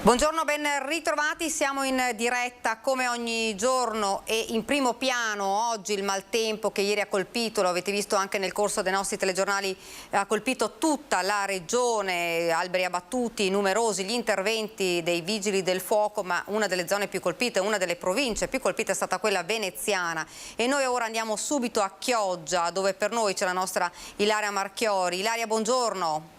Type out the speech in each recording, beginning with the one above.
Buongiorno, ben ritrovati, siamo in diretta come ogni giorno e in primo piano oggi il maltempo che ieri ha colpito, lo avete visto anche nel corso dei nostri telegiornali, ha colpito tutta la regione, alberi abbattuti, numerosi gli interventi dei vigili del fuoco, ma una delle zone più colpite, una delle province più colpite è stata quella veneziana e noi ora andiamo subito a Chioggia dove per noi c'è la nostra Ilaria Marchiori. Ilaria, buongiorno.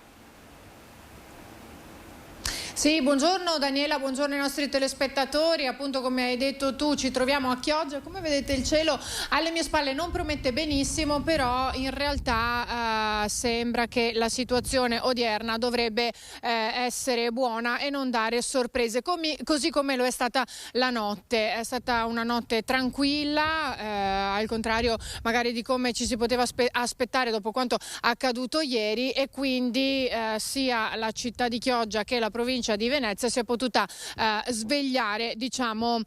Sì, buongiorno Daniela, buongiorno ai nostri telespettatori. Appunto, come hai detto tu, ci troviamo a Chioggia. Come vedete il cielo alle mie spalle non promette benissimo, però in realtà sembra che la situazione odierna dovrebbe essere buona e non dare sorprese, così come lo è stata la notte. È stata una notte tranquilla, al contrario magari di come ci si poteva aspettare dopo quanto accaduto ieri, e quindi sia la città di Chioggia che la provincia di Venezia si è potuta svegliare, diciamo,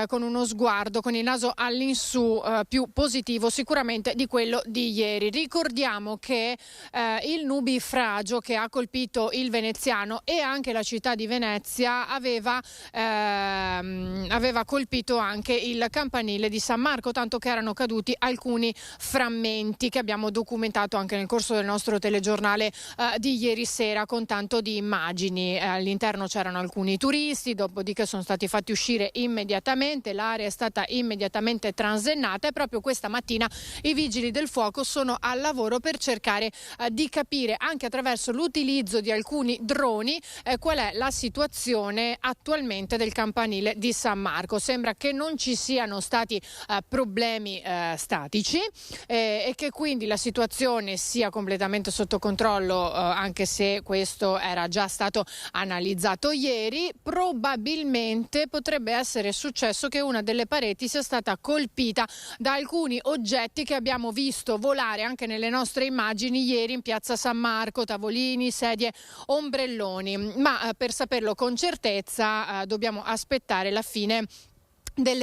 con uno sguardo, con il naso all'insù, più positivo sicuramente di quello di ieri. Ricordiamo che il nubifragio che ha colpito il veneziano e anche la città di Venezia aveva colpito anche il campanile di San Marco, tanto che erano caduti alcuni frammenti che abbiamo documentato anche nel corso del nostro telegiornale di ieri sera con tanto di immagini. All'interno c'erano alcuni turisti, dopodiché sono stati fatti uscire immediatamente, l'area è stata immediatamente transennata e proprio questa mattina i vigili del fuoco sono al lavoro per cercare di capire, anche attraverso l'utilizzo di alcuni droni, qual è la situazione attualmente del campanile di San Marco. Sembra che non ci siano stati problemi statici e che quindi la situazione sia completamente sotto controllo, anche se questo era già stato analizzato ieri. Probabilmente potrebbe essere successo che una delle pareti sia stata colpita da alcuni oggetti che abbiamo visto volare anche nelle nostre immagini ieri in piazza San Marco: tavolini, sedie, ombrelloni, ma per saperlo con certezza dobbiamo aspettare la fine degli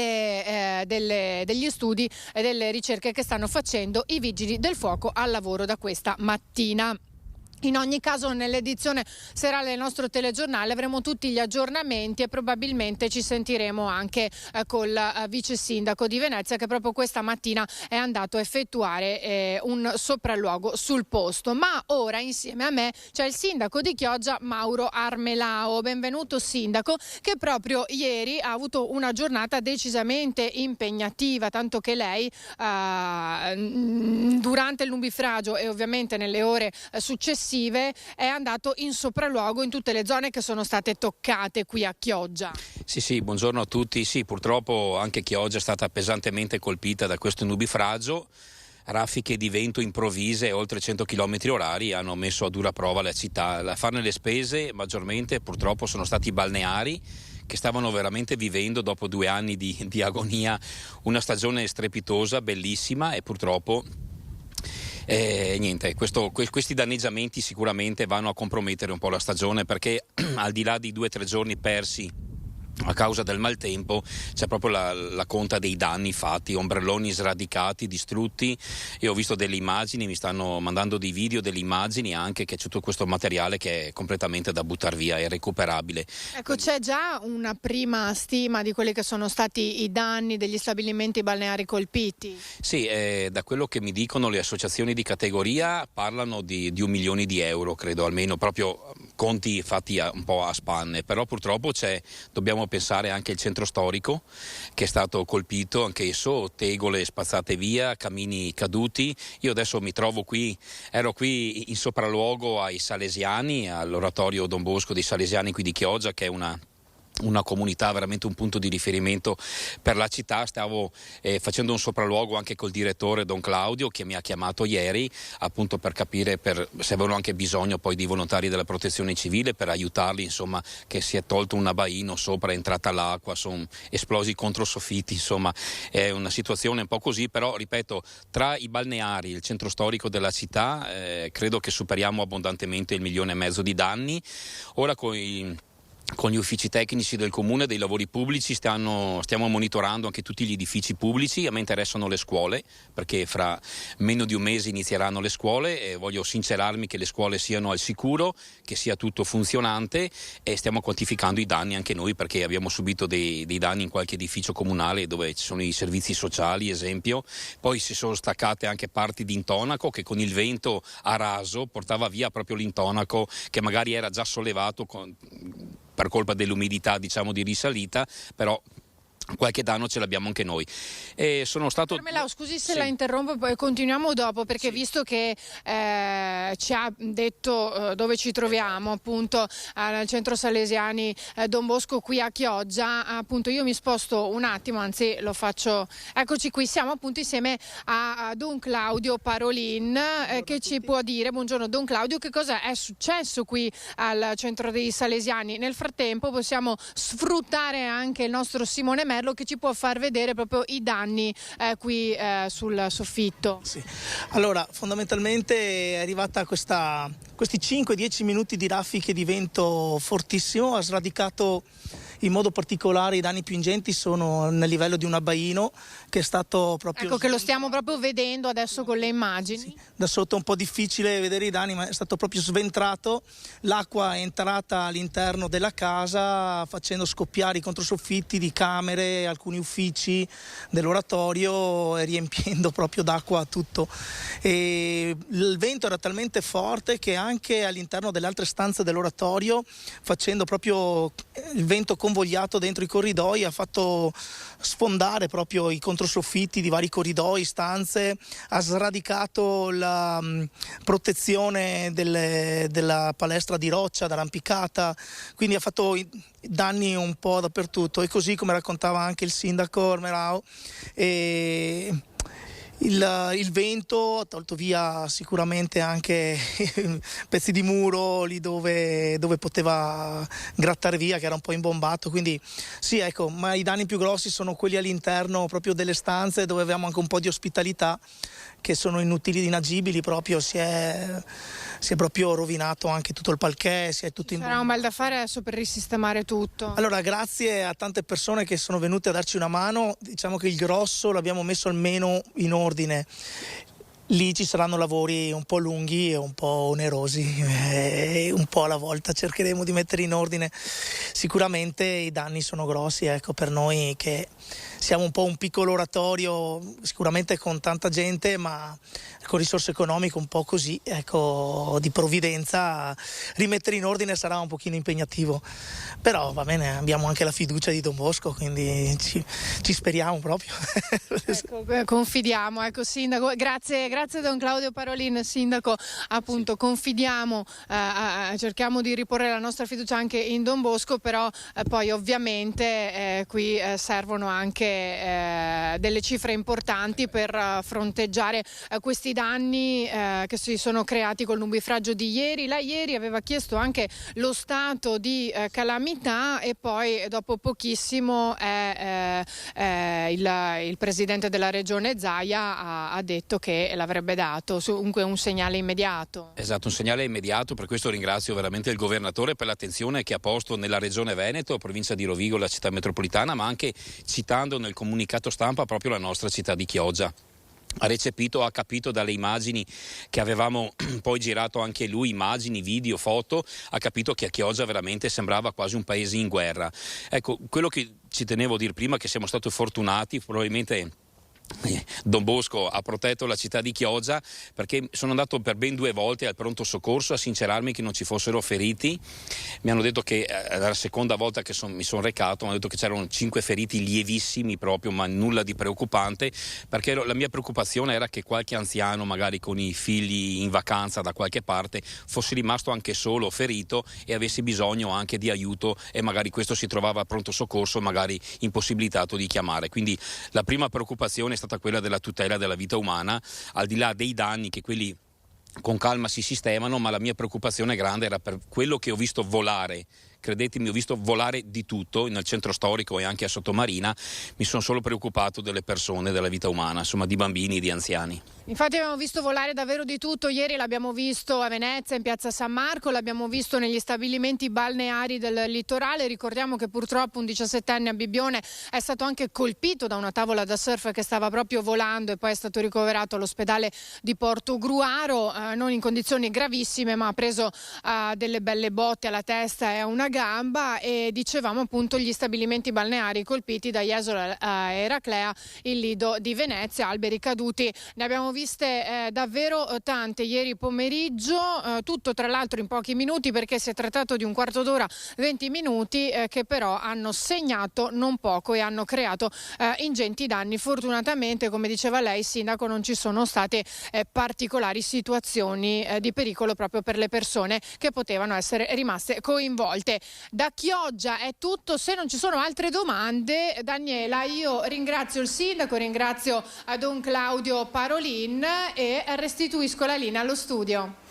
studi e delle ricerche che stanno facendo i vigili del fuoco al lavoro da questa mattina. In ogni caso, nell'edizione serale del nostro telegiornale avremo tutti gli aggiornamenti e probabilmente ci sentiremo anche col vice sindaco di Venezia, che proprio questa mattina è andato a effettuare un sopralluogo sul posto. Ma ora insieme a me c'è il sindaco di Chioggia, Mauro Armelao. Benvenuto sindaco, che proprio ieri ha avuto una giornata decisamente impegnativa, tanto che lei durante il nubifragio e ovviamente nelle ore successive è andato in sopralluogo in tutte le zone che sono state toccate qui a Chioggia. Sì, buongiorno a tutti. Sì, purtroppo anche Chioggia è stata pesantemente colpita da questo nubifragio. Raffiche di vento improvvise oltre 100 km orari hanno messo a dura prova la città. A farne le spese maggiormente purtroppo sono stati i balneari, che stavano veramente vivendo dopo 2 anni di agonia una stagione strepitosa, bellissima, e purtroppo questi danneggiamenti sicuramente vanno a compromettere un po' la stagione, perché al di là di 2 o 3 giorni persi a causa del maltempo c'è proprio la conta dei danni fatti, ombrelloni sradicati, distrutti. Io ho visto delle immagini, mi stanno mandando dei video, delle immagini anche, che c'è tutto questo materiale che è completamente da buttare via, è irrecuperabile. Ecco, c'è già una prima stima di quelli che sono stati i danni degli stabilimenti balneari colpiti? Sì, da quello che mi dicono le associazioni di categoria parlano di 1 milione di euro, credo, almeno, proprio conti fatti un po' a spanne, però purtroppo dobbiamo pensare anche al centro storico, che è stato colpito anche esso, tegole spazzate via, camini caduti. Io adesso ero qui in sopralluogo ai Salesiani, all'oratorio Don Bosco dei Salesiani qui di Chioggia, che è una comunità, veramente un punto di riferimento per la città. Stavo facendo un sopralluogo anche col direttore Don Claudio, che mi ha chiamato ieri appunto per capire se avevano anche bisogno poi di volontari della protezione civile per aiutarli, insomma, che si è tolto un abbaino sopra, è entrata l'acqua, sono esplosi i controsoffitti, insomma è una situazione un po' così, però ripeto, tra i balneari, il centro storico della città, credo che superiamo abbondantemente il 1,5 milioni di danni. Ora con con gli uffici tecnici del comune dei lavori pubblici stiamo monitorando anche tutti gli edifici pubblici. A me interessano le scuole, perché fra meno di un mese inizieranno le scuole e voglio sincerarmi che le scuole siano al sicuro, che sia tutto funzionante, e stiamo quantificando i danni anche noi, perché abbiamo subito dei danni in qualche edificio comunale dove ci sono i servizi sociali, esempio. Poi si sono staccate anche parti di intonaco che con il vento a raso portava via proprio l'intonaco che magari era già sollevato per colpa dell'umidità, diciamo, di risalita, però qualche danno ce l'abbiamo anche noi. E sono stato... Carmelao, scusi se sì. la interrompo, poi continuiamo dopo, perché Sì. visto che ci ha detto dove ci troviamo, appunto al centro Salesiani Don Bosco qui a Chioggia, appunto io mi sposto un attimo, anzi lo faccio, eccoci qui, siamo appunto insieme a Don Claudio Parolin, che ci può dire, buongiorno Don Claudio, che cosa è successo qui al centro dei Salesiani. Nel frattempo possiamo sfruttare anche il nostro Simone Merlo, che ci può far vedere proprio i danni qui sul soffitto. Sì. Allora, fondamentalmente è arrivata questi 5-10 minuti di raffiche di vento fortissimo, ha sradicato in modo particolare i danni più ingenti sono nel livello di un abbaino che è stato proprio... Ecco che lo stiamo proprio vedendo adesso con le immagini. Sì, da sotto è un po' difficile vedere i danni, ma è stato proprio sventrato, l'acqua è entrata all'interno della casa facendo scoppiare i controsoffitti di camere, alcuni uffici dell'oratorio e riempiendo proprio d'acqua tutto. E il vento era talmente forte che anche all'interno delle altre stanze dell'oratorio, facendo proprio il vento convogliato dentro i corridoi, ha fatto sfondare proprio i controsoffitti di vari corridoi, stanze, ha sradicato la protezione della palestra di roccia d'arrampicata, quindi ha fatto danni un po' dappertutto, e così come raccontava anche il sindaco Armerao, il vento ha tolto via sicuramente anche pezzi di muro lì dove poteva grattare via, che era un po' imbombato, quindi sì, ecco, ma i danni più grossi sono quelli all'interno proprio delle stanze, dove avevamo anche un po' di ospitalità, che sono inutili, inagibili, proprio si è proprio rovinato anche tutto il parquet, si è tutto Sarà un mal da fare adesso per risistemare tutto. Allora, grazie a tante persone che sono venute a darci una mano, diciamo che il grosso l'abbiamo messo almeno in ordine. Lì ci saranno lavori un po' lunghi e un po' onerosi, un po' alla volta cercheremo di mettere in ordine. Sicuramente i danni sono grossi, ecco, per noi che siamo un po' un piccolo oratorio, sicuramente con tanta gente, ma con risorse economiche un po' così, ecco, di provvidenza, rimettere in ordine sarà un pochino impegnativo. Però va bene, abbiamo anche la fiducia di Don Bosco, quindi ci speriamo proprio. Ecco, confidiamo, ecco sindaco, grazie Don Claudio Parolin, sindaco, appunto confidiamo, cerchiamo di riporre la nostra fiducia anche in Don Bosco, però poi ovviamente qui servono anche delle cifre importanti per fronteggiare questi danni che si sono creati col nubifragio di ieri. Lei ieri aveva chiesto anche lo stato di calamità e poi dopo pochissimo il presidente della regione Zaia ha detto che l'avrebbe dato, comunque un segnale immediato. Esatto, un segnale immediato, per questo ringrazio veramente il governatore per l'attenzione che ha posto nella regione Veneto, provincia di Rovigo, la città metropolitana, ma anche citando nel comunicato stampa proprio la nostra città di Chioggia. Ha recepito, ha capito dalle immagini che avevamo poi girato anche lui, immagini, video, foto, ha capito che a Chioggia veramente sembrava quasi un paese in guerra. Ecco, quello che ci tenevo a dire prima, che siamo stati fortunati, probabilmente Don Bosco ha protetto la città di Chioggia, perché sono andato per ben 2 volte al pronto soccorso a sincerarmi che non ci fossero feriti. Mi hanno detto che la seconda volta che mi sono recato mi hanno detto che c'erano 5 feriti lievissimi proprio, ma nulla di preoccupante, perché la mia preoccupazione era che qualche anziano magari con i figli in vacanza da qualche parte fosse rimasto anche solo ferito e avesse bisogno anche di aiuto, e magari questo si trovava al pronto soccorso magari impossibilitato di chiamare. Quindi la prima preoccupazione è stata quella della tutela della vita umana, al di là dei danni che quelli con calma si sistemano, ma la mia preoccupazione grande era per quello che ho visto volare. Credetemi, ho visto volare di tutto nel centro storico e anche a Sottomarina. Mi sono solo preoccupato delle persone, della vita umana, insomma, di bambini e di anziani. Infatti abbiamo visto volare davvero di tutto, ieri l'abbiamo visto a Venezia in piazza San Marco, l'abbiamo visto negli stabilimenti balneari del litorale. Ricordiamo che purtroppo un 17enne a Bibbione è stato anche colpito da una tavola da surf che stava proprio volando e poi è stato ricoverato all'ospedale di Portogruaro, non in condizioni gravissime, ma ha preso delle belle botte alla testa e a una gamba. E dicevamo appunto gli stabilimenti balneari colpiti da Jesolo a Eraclea, il lido di Venezia, alberi caduti, ne abbiamo viste davvero tante ieri pomeriggio, tutto tra l'altro in pochi minuti, perché si è trattato di un quarto d'ora, 20 minuti che però hanno segnato non poco e hanno creato ingenti danni. Fortunatamente, come diceva lei, sindaco, non ci sono state particolari situazioni di pericolo proprio per le persone che potevano essere rimaste coinvolte. Da Chioggia è tutto, se non ci sono altre domande, Daniela, io ringrazio il sindaco, ringrazio Don Claudio Parolin e restituisco la linea allo studio.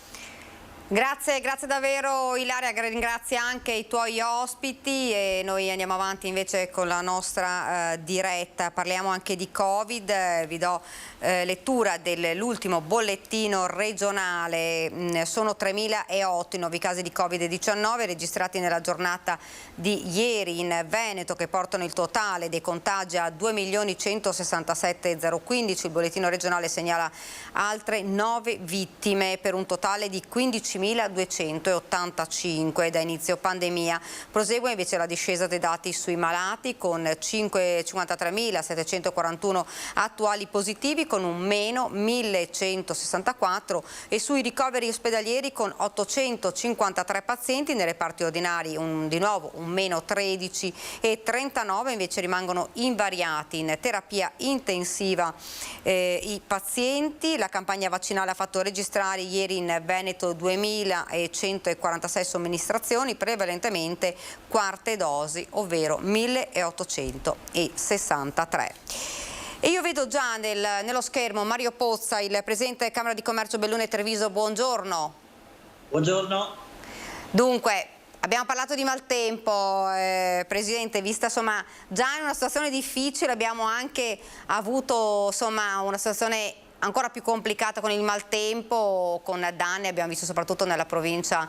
Grazie davvero Ilaria, ringrazio anche i tuoi ospiti e noi andiamo avanti invece con la nostra diretta. Parliamo anche di Covid, vi do lettura dell'ultimo bollettino regionale. Sono 3.008 i nuovi casi di Covid-19 registrati nella giornata di ieri in Veneto, che portano il totale dei contagi a 2.167.015. Il bollettino regionale segnala altre 9 vittime per un totale di 15.285 da inizio pandemia. Prosegue invece la discesa dei dati sui malati con 53.741 attuali positivi con un meno 1.164 e sui ricoveri ospedalieri con 853 pazienti, nei reparti ordinari di nuovo un meno 13 e 39 invece rimangono invariati in terapia intensiva i pazienti. La campagna vaccinale ha fatto registrare ieri in Veneto 2.146 somministrazioni, prevalentemente quarte dosi, ovvero 1.863. E io vedo già nello schermo Mario Pozza, il presidente della Camera di Commercio Belluno e Treviso. Buongiorno. Buongiorno. Dunque, abbiamo parlato di maltempo, Presidente, vista insomma già in una situazione difficile, abbiamo anche avuto insomma una situazione ancora più complicata con il maltempo, con danni, abbiamo visto soprattutto nella provincia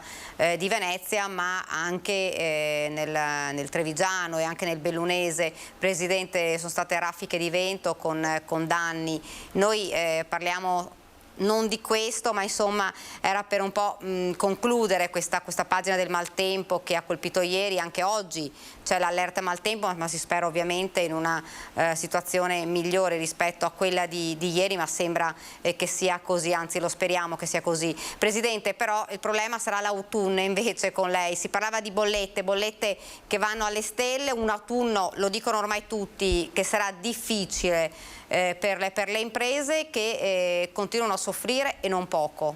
di Venezia, ma anche nel Trevigiano e anche nel Bellunese. Presidente, sono state raffiche di vento con danni. Noi parliamo non di questo, ma insomma era per un po' concludere questa pagina del maltempo che ha colpito ieri. Anche oggi c'è l'allerta maltempo, ma si spera ovviamente in una situazione migliore rispetto a quella di ieri, ma sembra che sia così, anzi lo speriamo che sia così. Presidente, però il problema sarà l'autunno invece con lei. Si parlava di bollette che vanno alle stelle, un autunno, lo dicono ormai tutti, che sarà difficile per le imprese che continuano a soffrire e non poco.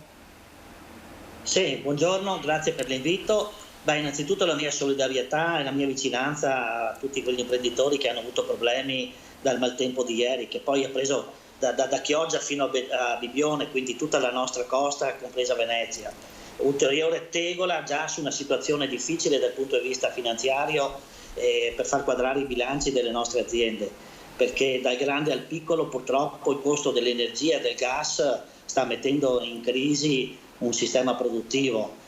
Sì, buongiorno, grazie per l'invito. Innanzitutto la mia solidarietà e la mia vicinanza a tutti quegli imprenditori che hanno avuto problemi dal maltempo di ieri, che poi ha preso da Chioggia fino a Bibbione, quindi tutta la nostra costa, compresa Venezia. Ulteriore tegola già su una situazione difficile dal punto di vista finanziario per far quadrare i bilanci delle nostre aziende, perché dal grande al piccolo purtroppo il costo dell'energia e del gas sta mettendo in crisi un sistema produttivo.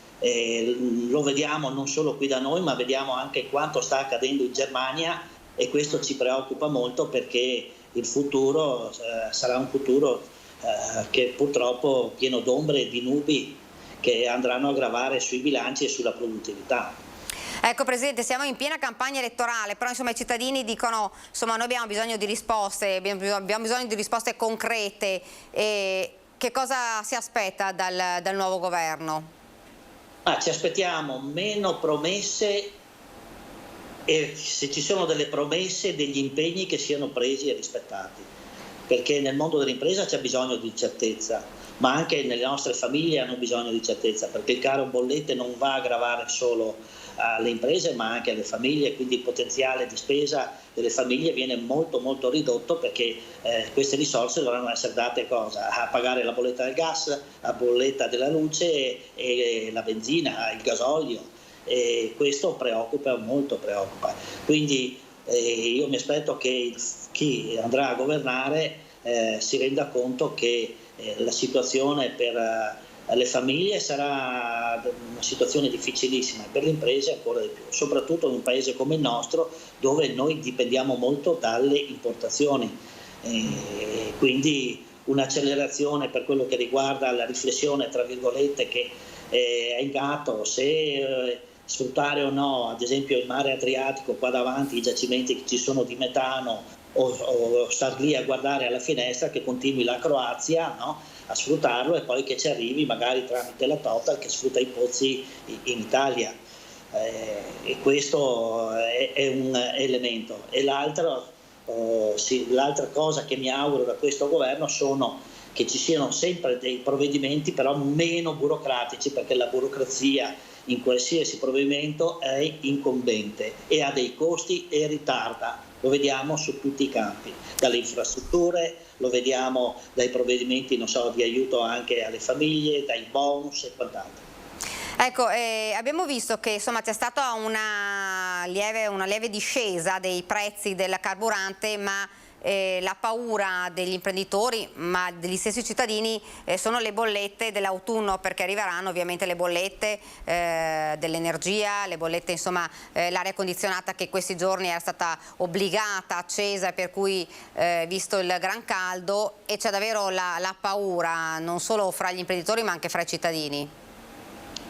Lo vediamo non solo qui da noi, ma vediamo anche quanto sta accadendo in Germania, e questo ci preoccupa molto, perché il futuro sarà un futuro che purtroppo pieno d'ombre e di nubi che andranno a gravare sui bilanci e sulla produttività. Ecco Presidente, siamo in piena campagna elettorale, però insomma i cittadini dicono insomma noi abbiamo bisogno di risposte, abbiamo bisogno di risposte concrete. Che cosa si aspetta dal nuovo governo? Ci aspettiamo meno promesse, e se ci sono delle promesse, degli impegni che siano presi e rispettati, perché nel mondo dell'impresa c'è bisogno di certezza, ma anche nelle nostre famiglie hanno bisogno di certezza, perché il caro bollette non va a gravare solo alle imprese ma anche alle famiglie, quindi il potenziale di spesa delle famiglie viene molto molto ridotto, perché queste risorse dovranno essere date a pagare la bolletta del gas, la bolletta della luce e la benzina, il gasolio, e questo molto preoccupa. Quindi io mi aspetto che chi andrà a governare si renda conto che la situazione per le famiglie sarà una situazione difficilissima, per le imprese ancora di più, soprattutto in un paese come il nostro dove noi dipendiamo molto dalle importazioni. Quindi un'accelerazione per quello che riguarda la riflessione tra virgolette che è in atto, se sfruttare o no ad esempio il mare Adriatico qua davanti, i giacimenti che ci sono di metano, o star lì a guardare alla finestra che continui la Croazia, no? A sfruttarlo e poi che ci arrivi magari tramite la Total che sfrutta i pozzi in Italia, e questo è un elemento. E l'altra cosa che mi auguro da questo governo sono che ci siano sempre dei provvedimenti però meno burocratici, perché la burocrazia in qualsiasi provvedimento è incombente e ha dei costi e ritarda. Lo vediamo su tutti i campi, dalle infrastrutture, lo vediamo dai provvedimenti di aiuto anche alle famiglie, dai bonus e quant'altro. Ecco, abbiamo visto che insomma c'è stata una lieve discesa dei prezzi del carburante, ma la paura degli imprenditori, ma degli stessi cittadini, sono le bollette dell'autunno, perché arriveranno ovviamente le bollette dell'energia, le bollette, insomma, l'aria condizionata che questi giorni era stata obbligata, accesa, per cui visto il gran caldo, e c'è davvero la paura non solo fra gli imprenditori ma anche fra i cittadini.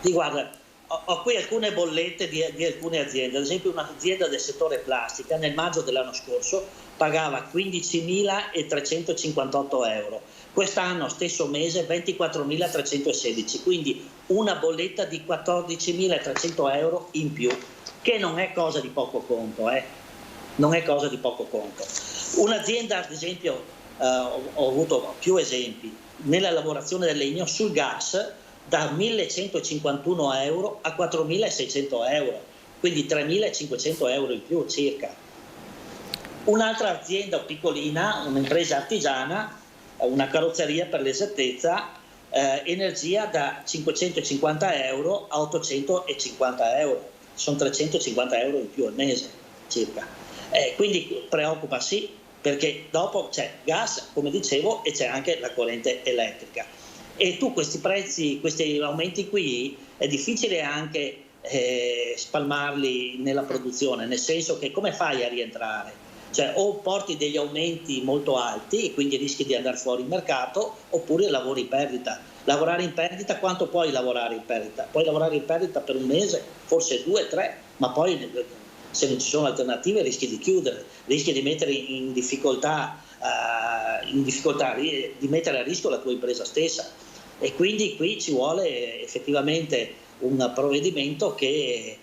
Sì, guarda, ho qui alcune bollette di alcune aziende, ad esempio un'azienda del settore plastica nel maggio dell'anno scorso pagava 15.358 euro, quest'anno stesso mese 24.316, quindi una bolletta di 14.300 euro in più, che non è cosa di poco conto, non è cosa di poco conto. Un'azienda, ad esempio, ho avuto più esempi, nella lavorazione del legno sul gas, da 1.151 euro a 4.600 euro, quindi 3.500 euro in più circa. Un'altra azienda piccolina, un'impresa artigiana, una carrozzeria per l'esattezza, energia da 550 euro a 850 euro, sono 350 euro in più al mese circa. Quindi preoccupa sì, perché dopo c'è gas, come dicevo, e c'è anche la corrente elettrica. E tu questi prezzi, questi aumenti qui, è difficile anche spalmarli nella produzione, nel senso che come fai a rientrare? Cioè o porti degli aumenti molto alti e quindi rischi di andare fuori il mercato, oppure lavori in perdita. Lavorare in perdita, quanto puoi lavorare in perdita? Puoi lavorare in perdita per un mese, forse 2, 3, ma poi se non ci sono alternative rischi di chiudere, rischi di mettere in difficoltà, di mettere a rischio la tua impresa stessa. E quindi qui ci vuole effettivamente un provvedimento che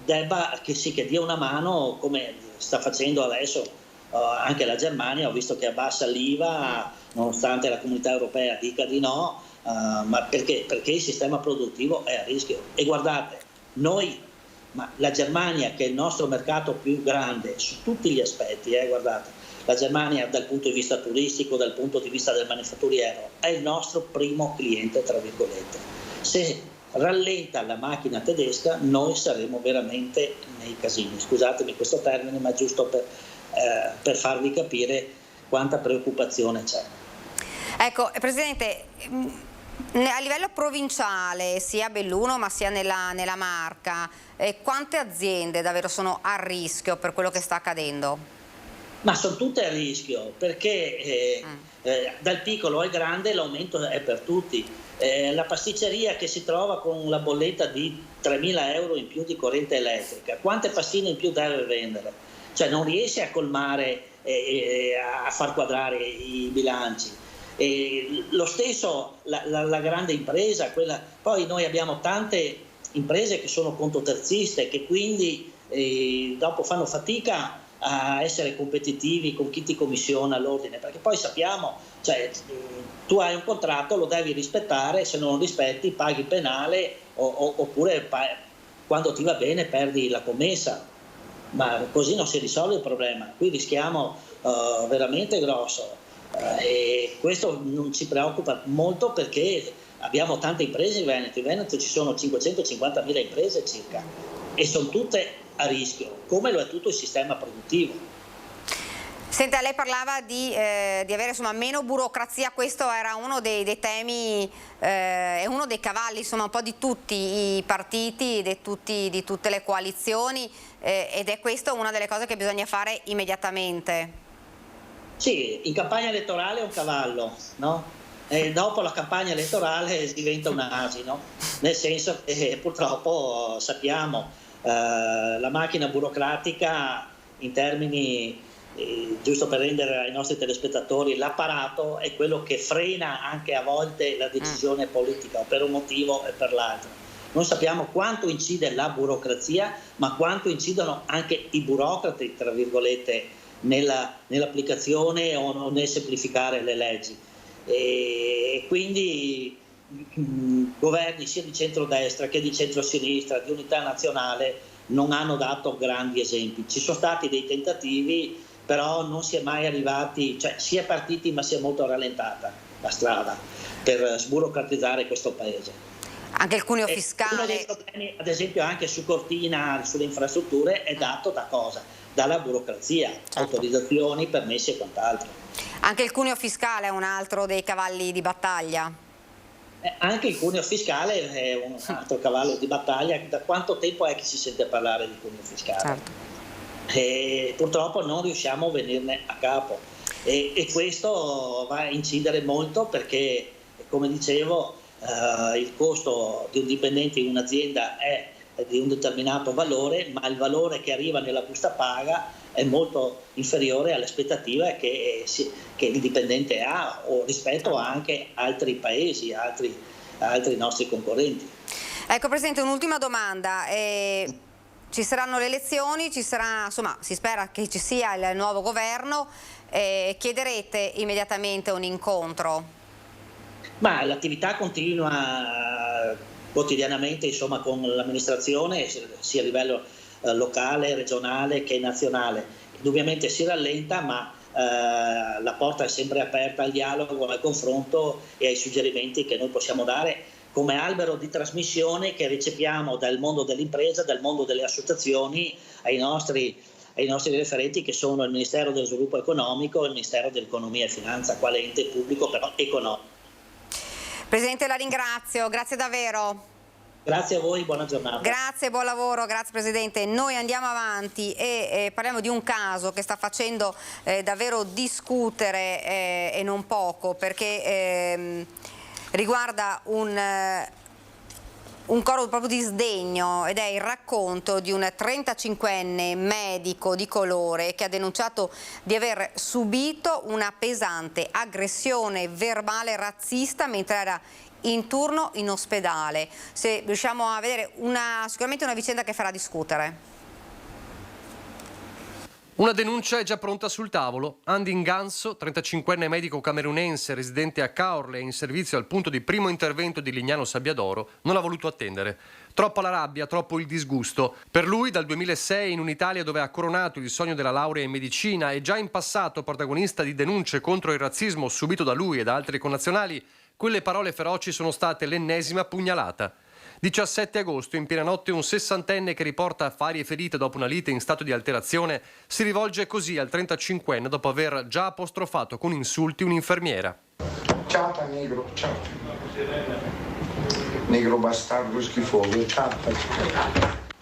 dia una mano, come sta facendo adesso anche la Germania. Ho visto che abbassa l'IVA nonostante la Comunità Europea dica di no, ma perché il sistema produttivo è a rischio. E guardate, la Germania, che è il nostro mercato più grande su tutti gli aspetti, guardate, la Germania dal punto di vista turistico, dal punto di vista del manifatturiero, è il nostro primo cliente, tra virgolette. Se rallenta la macchina tedesca, noi saremo veramente nei casini. Scusatemi questo termine, ma giusto per farvi capire quanta preoccupazione c'è. Ecco, Presidente, a livello provinciale, sia a Belluno ma sia nella Marca, quante aziende davvero sono a rischio per quello che sta accadendo? Ma sono tutte a rischio, perché dal piccolo al grande l'aumento è per tutti. La pasticceria che si trova con la bolletta di 3.000 euro in più di corrente elettrica, quante pastine in più deve vendere? Cioè non riesce a colmare a far quadrare i bilanci. Lo stesso la grande impresa, poi noi abbiamo tante imprese che sono contoterziste, che quindi dopo fanno fatica a essere competitivi con chi ti commissiona l'ordine, perché poi sappiamo, cioè, tu hai un contratto, lo devi rispettare, se non lo rispetti paghi penale oppure quando ti va bene perdi la commessa, ma così non si risolve il problema. Qui rischiamo veramente grosso, e questo non ci preoccupa molto, perché abbiamo tante imprese in Veneto ci sono 550.000 imprese circa, e sono tutte a rischio, come lo è tutto il sistema produttivo. Senta, lei parlava di avere insomma meno burocrazia, questo era uno dei temi, è uno dei cavalli insomma un po' di tutti i partiti, di tutte le coalizioni, ed è questa una delle cose che bisogna fare immediatamente. Sì, in campagna elettorale è un cavallo, no? E dopo la campagna elettorale diventa un asino, nel senso che purtroppo sappiamo la macchina burocratica in termini, giusto per rendere ai nostri telespettatori, l'apparato è quello che frena anche a volte la decisione politica, o per un motivo e per l'altro. Noi sappiamo quanto incide la burocrazia, ma quanto incidono anche i burocrati, tra virgolette, nell'applicazione o nel semplificare le leggi. E quindi governi sia di centrodestra che di centrosinistra, di unità nazionale, non hanno dato grandi esempi. Ci sono stati dei tentativi, però non si è mai arrivati, cioè si è partiti ma si è molto rallentata la strada per sburocratizzare questo paese. Anche il cuneo fiscale. Uno dei problemi, ad esempio, anche su Cortina, sulle infrastrutture, è dato da cosa? Dalla burocrazia, certo. Autorizzazioni, permessi e quant'altro. Anche il cuneo fiscale è un altro dei cavalli di battaglia. Anche il cuneo fiscale è un altro cavallo di battaglia. Da quanto tempo è che si sente parlare di cuneo fiscale? Certo. E purtroppo non riusciamo a venirne a capo e questo va a incidere molto perché, come dicevo, il costo di un dipendente in un'azienda è di un determinato valore, ma il valore che arriva nella busta paga è molto inferiore alle aspettative che il dipendente ha, o rispetto anche a altri paesi, altri nostri concorrenti. Ecco, Presidente, un'ultima domanda. Ci saranno le elezioni, si spera che ci sia il nuovo governo, chiederete immediatamente un incontro? Ma l'attività continua quotidianamente, insomma, con l'amministrazione sia a livello locale, regionale che nazionale. Indubbiamente si rallenta, ma la porta è sempre aperta al dialogo, al confronto e ai suggerimenti che noi possiamo dare come albero di trasmissione che riceviamo dal mondo dell'impresa, dal mondo delle associazioni, ai nostri referenti che sono il Ministero dello Sviluppo Economico e il Ministero dell'Economia e Finanza, quale ente pubblico però economico. Presidente, la ringrazio, grazie davvero. Grazie a voi, buona giornata. Grazie, buon lavoro, grazie Presidente. Noi andiamo avanti e parliamo di un caso che sta facendo davvero discutere e non poco, perché riguarda un coro proprio di sdegno ed è il racconto di un 35enne medico di colore che ha denunciato di aver subito una pesante aggressione verbale razzista mentre era in turno in ospedale. Se riusciamo a vedere sicuramente una vicenda che farà discutere. Una denuncia è già pronta sul tavolo. Andy Nganso, 35enne medico camerunense residente a Caorle e in servizio al punto di primo intervento di Lignano Sabbiadoro, non ha voluto attendere. Troppa la rabbia, troppo il disgusto. Per lui, dal 2006 in un'Italia dove ha coronato il sogno della laurea in medicina e già in passato protagonista di denunce contro il razzismo subito da lui e da altri connazionali, quelle parole feroci sono state l'ennesima pugnalata. 17 agosto, in piena notte, un 60enne che riporta affari e ferite dopo una lite in stato di alterazione si rivolge così al 35enne dopo aver già apostrofato con insulti un'infermiera. Ciao negro, ciao. Negro bastardo schifoso, ciao.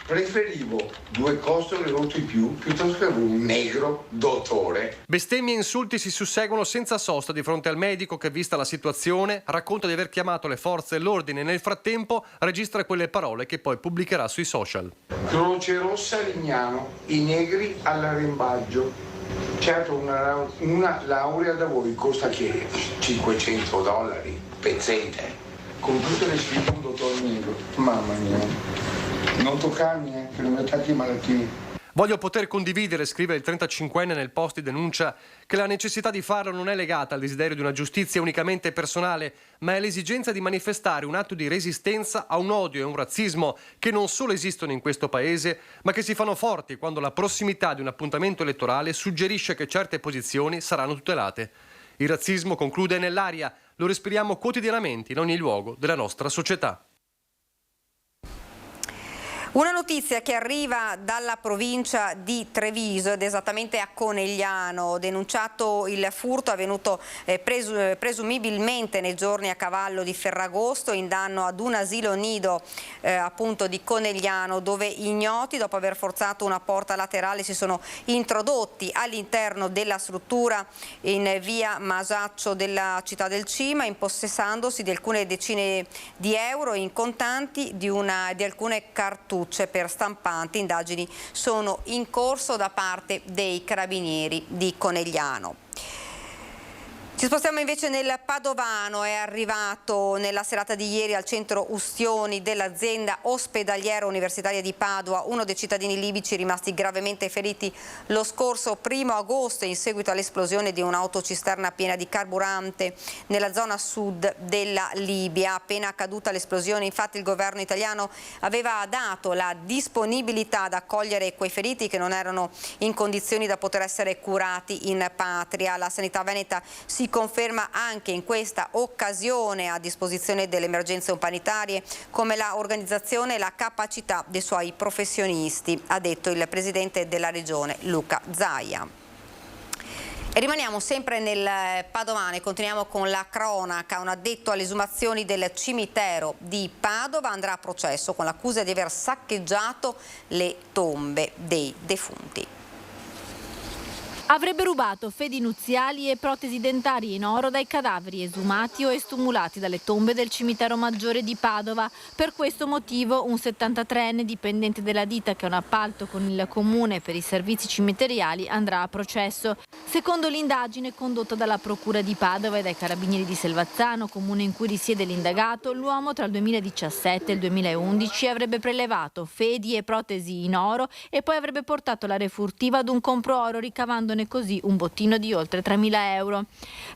Preferivo 2 costole rotto in più piuttosto che un negro dottore. Bestemmie e insulti si susseguono senza sosta di fronte al medico che, vista la situazione, racconta di aver chiamato le forze e l'ordine e nel frattempo registra quelle parole che poi pubblicherà sui social. Croce Rossa Lignano, i negri all'arrembaggio. Certo, una laurea da voi costa che $500, pezzente. Con tutte le sfide un dottor negro, mamma mia. Non toccarmi, che non mi attacchi malattie. Voglio poter condividere, scrive il 35enne nel post di denuncia, che la necessità di farlo non è legata al desiderio di una giustizia unicamente personale, ma è l'esigenza di manifestare un atto di resistenza a un odio e un razzismo che non solo esistono in questo paese, ma che si fanno forti quando la prossimità di un appuntamento elettorale suggerisce che certe posizioni saranno tutelate. Il razzismo, conclude, è nell'aria, lo respiriamo quotidianamente in ogni luogo della nostra società. Una notizia che arriva dalla provincia di Treviso ed esattamente a Conegliano. Denunciato il furto avvenuto presumibilmente nei giorni a cavallo di Ferragosto in danno ad un asilo nido appunto di Conegliano, dove ignoti, dopo aver forzato una porta laterale, si sono introdotti all'interno della struttura in via Masaccio della città del Cima, impossessandosi di alcune decine di euro in contanti, di alcune cartucce per stampanti. Indagini sono in corso da parte dei carabinieri di Conegliano. Ci spostiamo invece nel Padovano. È arrivato nella serata di ieri al centro Ustioni dell'azienda ospedaliera universitaria di Padova uno dei cittadini libici rimasti gravemente feriti lo scorso 1° agosto in seguito all'esplosione di un'autocisterna piena di carburante nella zona sud della Libia. Appena accaduta l'esplosione, infatti, il governo italiano aveva dato la disponibilità ad accogliere quei feriti che non erano in condizioni da poter essere curati in patria. La sanità veneta si conferma anche in questa occasione a disposizione delle emergenze umanitarie, come la organizzazione e la capacità dei suoi professionisti, ha detto il presidente della regione Luca Zaia. E rimaniamo sempre nel Padovano e continuiamo con la cronaca. Un addetto alle esumazioni del cimitero di Padova andrà a processo con l'accusa di aver saccheggiato le tombe dei defunti. Avrebbe rubato fedi nuziali e protesi dentarie in oro dai cadaveri esumati o estumulati dalle tombe del cimitero maggiore di Padova. Per questo motivo un 73enne dipendente della ditta, che ha un appalto con il comune per i servizi cimiteriali, andrà a processo. Secondo l'indagine condotta dalla procura di Padova e dai carabinieri di Selvazzano, comune in cui risiede l'indagato, l'uomo tra il 2017 e il 2011 avrebbe prelevato fedi e protesi in oro e poi avrebbe portato la refurtiva ad un compro oro, ricavandone così un bottino di oltre 3.000 euro.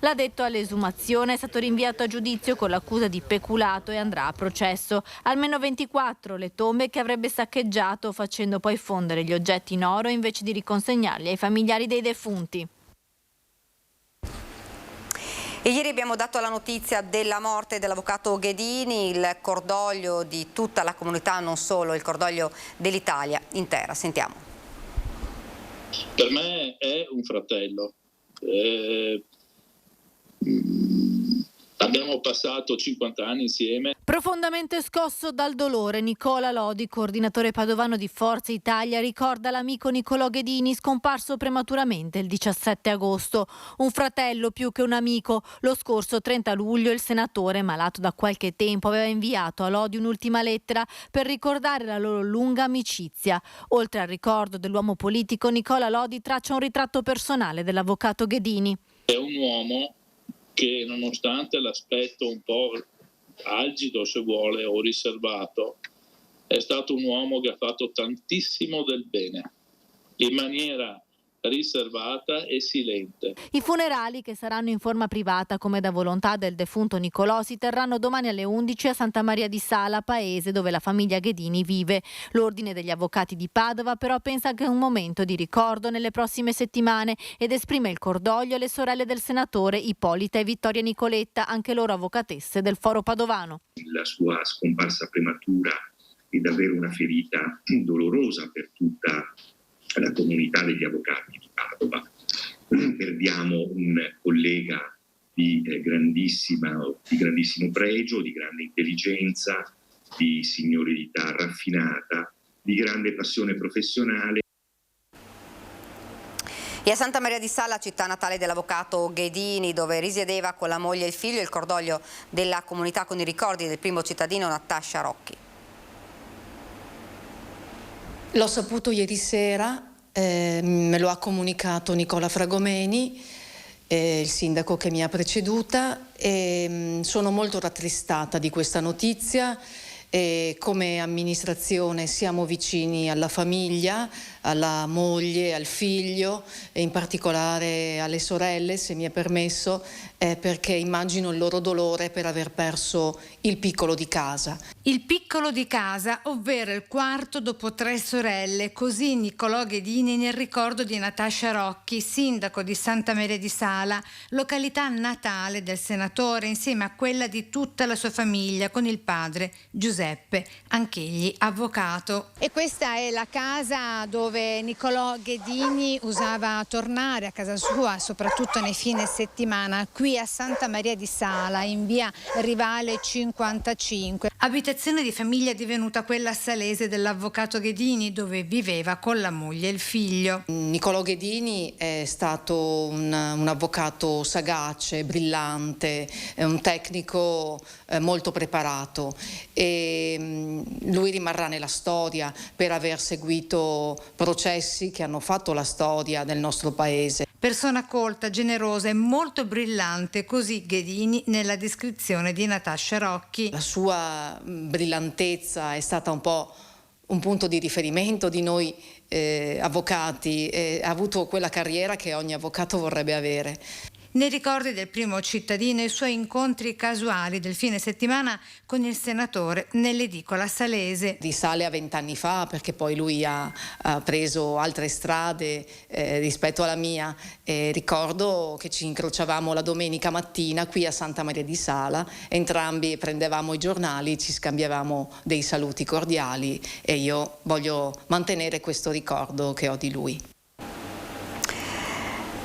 L'addetto all'esumazione è stato rinviato a giudizio con l'accusa di peculato e andrà a processo. Almeno 24 le tombe che avrebbe saccheggiato, facendo poi fondere gli oggetti in oro invece di riconsegnarli ai familiari dei defunti. E ieri abbiamo dato la notizia della morte dell'avvocato Ghedini, il cordoglio di tutta la comunità, non solo, il cordoglio dell'Italia intera. Sentiamo. Per me è un fratello. Abbiamo passato 50 anni insieme. Profondamente scosso dal dolore, Nicola Lodi, coordinatore padovano di Forza Italia, ricorda l'amico Nicolò Ghedini, scomparso prematuramente il 17 agosto. Un fratello più che un amico. Lo scorso 30 luglio il senatore, malato da qualche tempo, aveva inviato a Lodi un'ultima lettera per ricordare la loro lunga amicizia. Oltre al ricordo dell'uomo politico, Nicola Lodi traccia un ritratto personale dell'avvocato Ghedini. È un uomo che, nonostante l'aspetto un po' algido, se vuole, o riservato, è stato un uomo che ha fatto tantissimo del bene, in maniera riservata e silente. I funerali, che saranno in forma privata come da volontà del defunto Nicolò, si terranno domani alle 11 a Santa Maria di Sala, paese dove la famiglia Ghedini vive. L'Ordine degli Avvocati di Padova però pensa che è un momento di ricordo nelle prossime settimane ed esprime il cordoglio alle sorelle del senatore Ippolita e Vittoria Nicoletta, anche loro avvocatesse del Foro Padovano. La sua scomparsa prematura è davvero una ferita dolorosa per tutta la comunità degli avvocati di Padova. Perdiamo un collega di grandissimo pregio, di grande intelligenza, di signorilità raffinata, di grande passione professionale. E a Santa Maria di Sala, città natale dell'avvocato Ghedini, dove risiedeva con la moglie e il figlio, il cordoglio della comunità con i ricordi del primo cittadino Natascia Rocchi. L'ho saputo ieri sera, me lo ha comunicato Nicola Fragomeni, il sindaco che mi ha preceduta, e sono molto rattristata di questa notizia. Come amministrazione siamo vicini alla famiglia, alla moglie, al figlio e in particolare alle sorelle, se mi è permesso, perché immagino il loro dolore per aver perso il piccolo di casa. Il piccolo di casa, ovvero il quarto dopo 3 sorelle, così Niccolò Ghedini nel ricordo di Natascia Rocchi, sindaco di Santa Maria di Sala, località natale del senatore, insieme a quella di tutta la sua famiglia, con il padre Giuseppe, anch'egli avvocato. E questa è la casa dove Niccolò Ghedini usava tornare, a casa sua, soprattutto nei fine settimana, qui a Santa Maria di Sala, in via Rivale 55. Abitazione di famiglia divenuta quella salese dell'avvocato Ghedini, dove viveva con la moglie e il figlio. Niccolò Ghedini è stato un avvocato sagace, brillante, un tecnico molto preparato e lui rimarrà nella storia per aver seguito processi che hanno fatto la storia del nostro paese. Persona colta, generosa e molto brillante, così Ghedini nella descrizione di Natascia Rocchi. La sua brillantezza è stata un po' un punto di riferimento di noi avvocati, ha avuto quella carriera che ogni avvocato vorrebbe avere. Nei ricordi del primo cittadino e i suoi incontri casuali del fine settimana con il senatore nell'edicola salese. Risale a 20 anni fa, perché poi lui ha preso altre strade rispetto alla mia. Ricordo che ci incrociavamo la domenica mattina qui a Santa Maria di Sala, entrambi prendevamo i giornali, ci scambiavamo dei saluti cordiali e io voglio mantenere questo ricordo che ho di lui.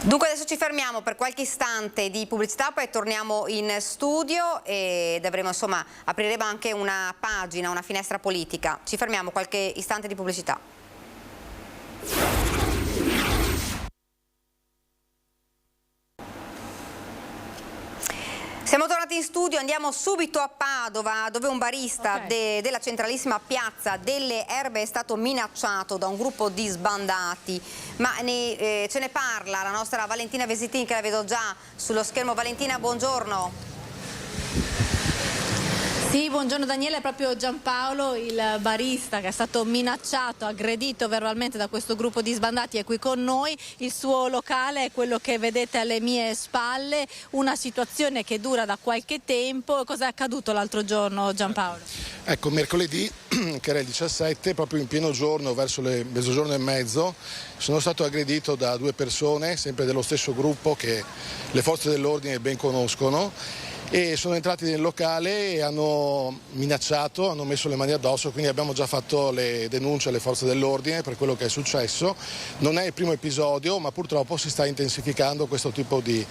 Dunque adesso ci fermiamo per qualche istante di pubblicità, poi torniamo in studio ed avremo, insomma, apriremo anche una pagina, una finestra politica. Ci fermiamo qualche istante di pubblicità. Siamo tornati in studio, andiamo subito a Padova, dove un barista della centralissima piazza delle Erbe è stato minacciato da un gruppo di sbandati. Ma ce ne parla la nostra Valentina Vesitin, che la vedo già sullo schermo. Valentina, buongiorno. Sì, buongiorno Daniele, è proprio Giampaolo, il barista che è stato minacciato, aggredito verbalmente da questo gruppo di sbandati, è qui con noi. Il suo locale è quello che vedete alle mie spalle, una situazione che dura da qualche tempo. Cosa è accaduto l'altro giorno, Giampaolo? Ecco, mercoledì, che era il 17, proprio in pieno giorno, verso le mezzogiorno e mezzo, sono stato aggredito da 2 persone, sempre dello stesso gruppo che le forze dell'ordine ben conoscono, e sono entrati nel locale e hanno minacciato, hanno messo le mani addosso, quindi abbiamo già fatto le denunce alle forze dell'ordine per quello che è successo. Non è il primo episodio, ma purtroppo si sta intensificando questo tipo di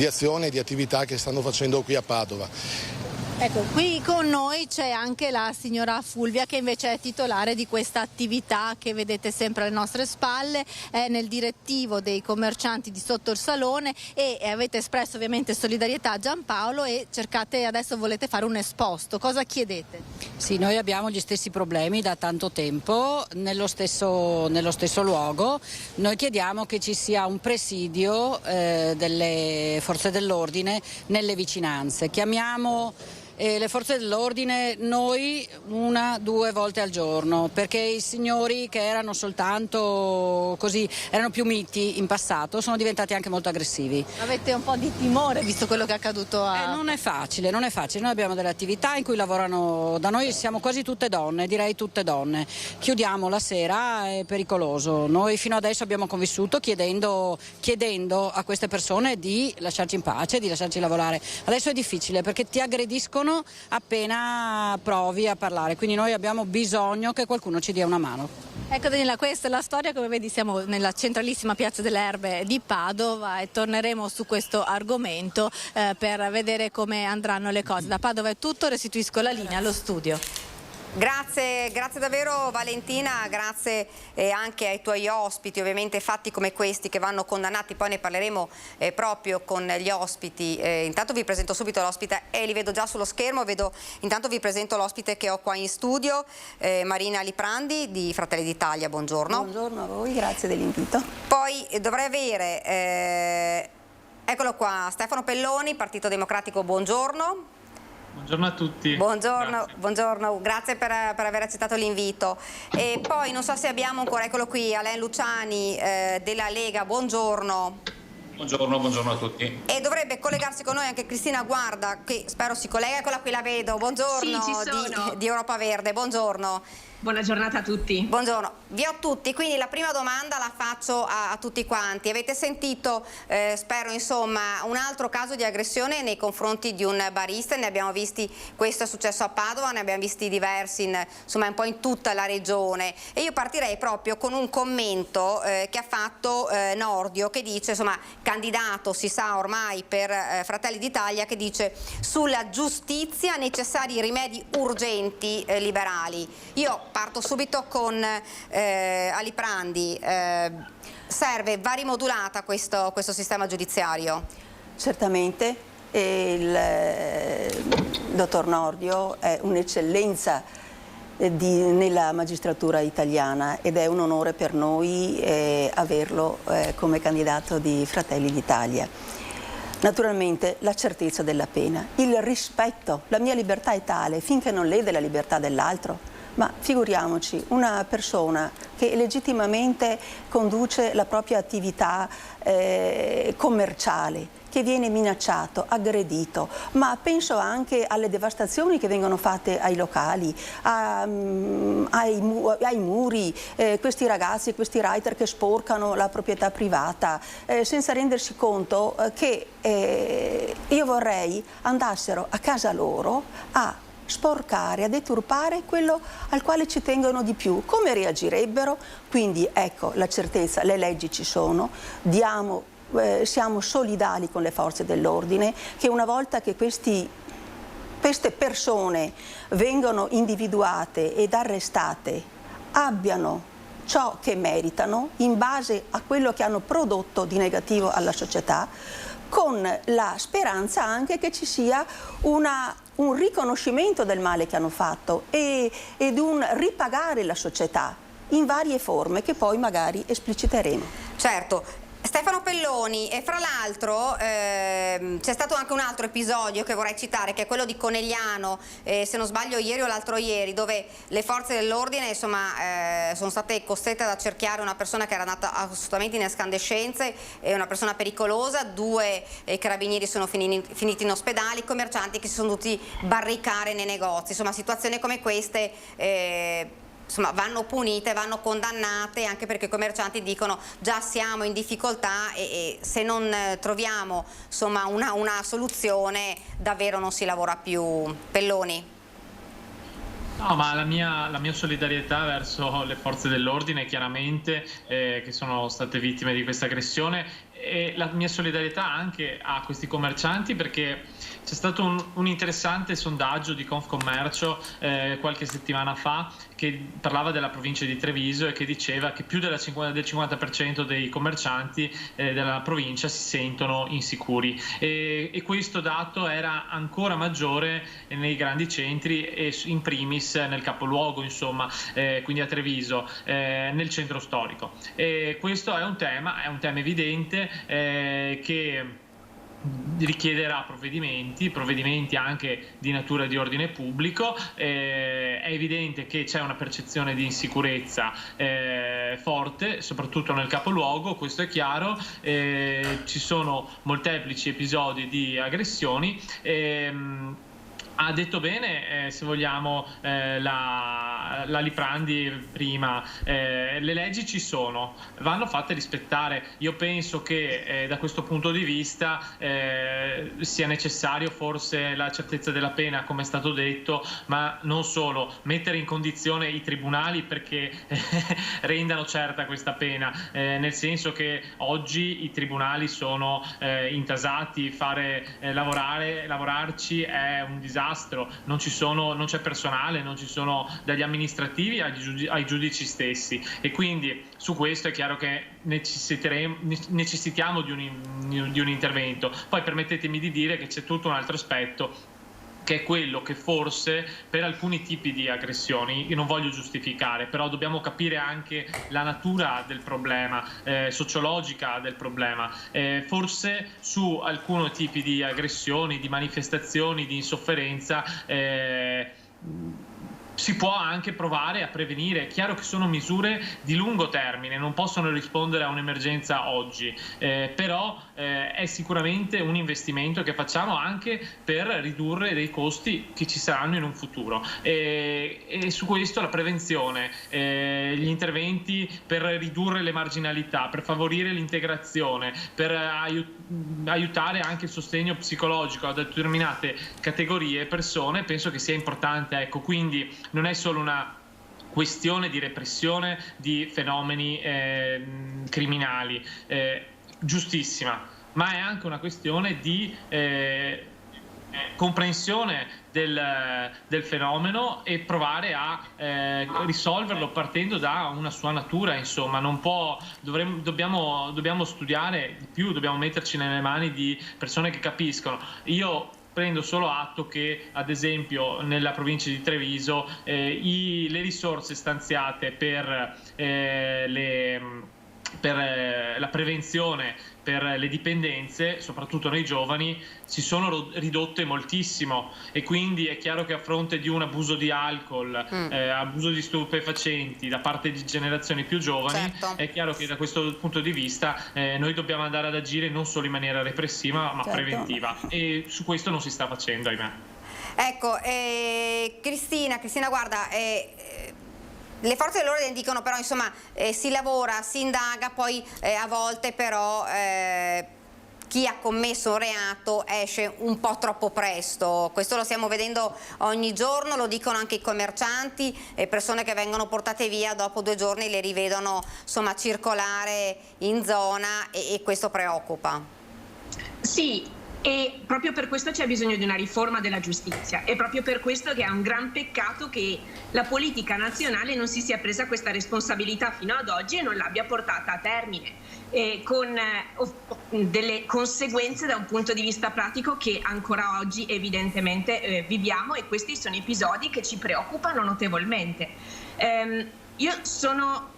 azione e di attività che stanno facendo qui a Padova. Ecco, qui con noi c'è anche la signora Fulvia, che invece è titolare di questa attività che vedete sempre alle nostre spalle, è nel direttivo dei commercianti di sotto il salone e avete espresso ovviamente solidarietà a Giampaolo e volete fare un esposto. Cosa chiedete? Sì, noi abbiamo gli stessi problemi da tanto tempo nello stesso luogo. Noi chiediamo che ci sia un presidio delle forze dell'ordine nelle vicinanze. Chiamiamo le forze dell'ordine noi 1-2 volte al giorno, perché i signori che erano soltanto così, erano più miti in passato, sono diventati anche molto aggressivi. Avete un po' di timore visto quello che è accaduto a... Non è facile, noi abbiamo delle attività in cui lavorano da noi, siamo quasi tutte donne, direi tutte donne. Chiudiamo la sera, è pericoloso. Noi fino adesso abbiamo convissuto chiedendo a queste persone di lasciarci in pace, di lasciarci lavorare. Adesso è difficile perché ti aggrediscono appena provi a parlare, quindi noi abbiamo bisogno che qualcuno ci dia una mano. Ecco Daniela, questa è la storia, come vedi siamo nella centralissima piazza delle Erbe di Padova e torneremo su questo argomento per vedere come andranno le cose. Da Padova è tutto, restituisco la linea allo studio. Grazie davvero Valentina, grazie anche ai tuoi ospiti, ovviamente fatti come questi che vanno condannati, poi ne parleremo proprio con gli ospiti. Intanto vi presento subito l'ospite e li vedo già sullo schermo, intanto vi presento l'ospite che ho qua in studio, Marina Liprandi di Fratelli d'Italia, buongiorno. Buongiorno a voi, grazie dell'invito. Poi dovrei avere, eccolo qua, Stefano Pelloni, Partito Democratico, buongiorno. Buongiorno a tutti. Buongiorno, grazie per aver accettato l'invito. E poi non so se abbiamo ancora, eccolo qui, Alain Luciani della Lega, buongiorno. Buongiorno a tutti. E dovrebbe collegarsi con noi anche Cristina Guarda, che spero si collega, eccola qui, la vedo, buongiorno, sì, ci sono. di Europa Verde, buongiorno. Buona giornata a tutti. Buongiorno, vi ho tutti, quindi la prima domanda la faccio a tutti quanti. Avete sentito, spero insomma, un altro caso di aggressione nei confronti di un barista? Ne abbiamo visti, questo è successo a Padova, ne abbiamo visti diversi insomma un po' in tutta la regione. E io partirei proprio con un commento che ha fatto Nordio, che dice, insomma, candidato si sa ormai per Fratelli d'Italia, che dice sulla giustizia necessari rimedi urgenti liberali. Io parto subito con Aliprandi. Serve, va rimodulata questo sistema giudiziario? Certamente, il dottor Nordio è un'eccellenza nella magistratura italiana ed è un onore per noi averlo come candidato di Fratelli d'Italia. Naturalmente la certezza della pena, il rispetto, la mia libertà è tale finché non lede la libertà dell'altro. Ma figuriamoci, una persona che legittimamente conduce la propria attività commerciale, che viene minacciato, aggredito, ma penso anche alle devastazioni che vengono fatte ai locali, ai muri, questi ragazzi, questi writer che sporcano la proprietà privata, senza rendersi conto che io vorrei andassero a casa loro a sporcare, a deturpare quello al quale ci tengono di più. Come reagirebbero? Quindi ecco la certezza, le leggi ci sono, siamo solidali con le forze dell'ordine, che una volta che queste persone vengono individuate ed arrestate abbiano ciò che meritano in base a quello che hanno prodotto di negativo alla società, con la speranza anche che ci sia un riconoscimento del male che hanno fatto ed un ripagare la società in varie forme che poi magari espliciteremo. Certo. Stefano Pelloni, e fra l'altro c'è stato anche un altro episodio che vorrei citare, che è quello di Conegliano, se non sbaglio ieri o l'altro ieri, dove le forze dell'ordine insomma sono state costrette ad accerchiare una persona che era andata assolutamente in escandescenze, una persona pericolosa, 2 carabinieri sono finiti in ospedale, i commercianti che si sono dovuti barricare nei negozi. Insomma, situazioni come queste insomma, vanno punite, vanno condannate, anche perché i commercianti dicono già siamo in difficoltà e se non troviamo insomma una soluzione davvero non si lavora più. Pelloni. No, ma la mia solidarietà verso le forze dell'ordine, chiaramente, che sono state vittime di questa aggressione, e la mia solidarietà anche a questi commercianti, perché c'è stato un interessante sondaggio di Confcommercio qualche settimana fa che parlava della provincia di Treviso e che diceva che più del 50% dei commercianti della provincia si sentono insicuri, e questo dato era ancora maggiore nei grandi centri e in primis nel capoluogo, insomma, quindi a Treviso, nel centro storico. E questo è un tema evidente che richiederà provvedimenti anche di natura di ordine pubblico. È evidente che c'è una percezione di insicurezza forte, soprattutto nel capoluogo, questo è chiaro. Ci sono molteplici episodi di aggressioni. Ha detto bene, se vogliamo, la Liprandi prima, le leggi ci sono, vanno fatte rispettare. Io penso che da questo punto di vista sia necessario forse la certezza della pena, come è stato detto, ma non solo, mettere in condizione i tribunali perché rendano certa questa pena, nel senso che oggi i tribunali sono intasati, lavorarci è un disastro. Non c'è personale, non ci sono dagli amministrativi ai giudici stessi, e quindi su questo è chiaro che necessitiamo di un intervento. Poi permettetemi di dire che c'è tutto un altro aspetto che è quello che forse per alcuni tipi di aggressioni, io non voglio giustificare, però dobbiamo capire anche la natura del problema, sociologica del problema. Forse su alcuni tipi di aggressioni, di manifestazioni, di insofferenza, si può anche provare a prevenire. È chiaro che sono misure di lungo termine, non possono rispondere a un'emergenza oggi, però è sicuramente un investimento che facciamo anche per ridurre dei costi che ci saranno in un futuro, e su questo la prevenzione, gli interventi per ridurre le marginalità, per favorire l'integrazione, per aiutare anche il sostegno psicologico a determinate categorie e persone, penso che sia importante. Ecco, quindi non è solo una questione di repressione di fenomeni criminali, giustissima, ma è anche una questione di comprensione del fenomeno e provare a risolverlo partendo da una sua natura. Insomma, non può, dobbiamo studiare di più, dobbiamo metterci nelle mani di persone che capiscono. Io prendo solo atto che, ad esempio, nella provincia di Treviso le risorse stanziate per la prevenzione per le dipendenze, soprattutto nei giovani, si sono ridotte moltissimo, e quindi è chiaro che a fronte di un abuso di alcol, abuso di stupefacenti da parte di generazioni più giovani, certo, è chiaro che da questo punto di vista noi dobbiamo andare ad agire non solo in maniera repressiva ma certo, preventiva, e su questo non si sta facendo, ahimè. Ecco, Cristina, guarda, le forze dell'ordine dicono però, insomma, si lavora, si indaga, poi a volte però chi ha commesso un reato esce un po' troppo presto. Questo lo stiamo vedendo ogni giorno, lo dicono anche i commercianti, persone che vengono portate via, dopo 2 giorni le rivedono, insomma, circolare in zona, e questo preoccupa. Sì. E proprio per questo c'è bisogno di una riforma della giustizia, e proprio per questo che è un gran peccato che la politica nazionale non si sia presa questa responsabilità fino ad oggi e non l'abbia portata a termine, con delle conseguenze da un punto di vista pratico che ancora oggi evidentemente viviamo, e questi sono episodi che ci preoccupano notevolmente. Io sono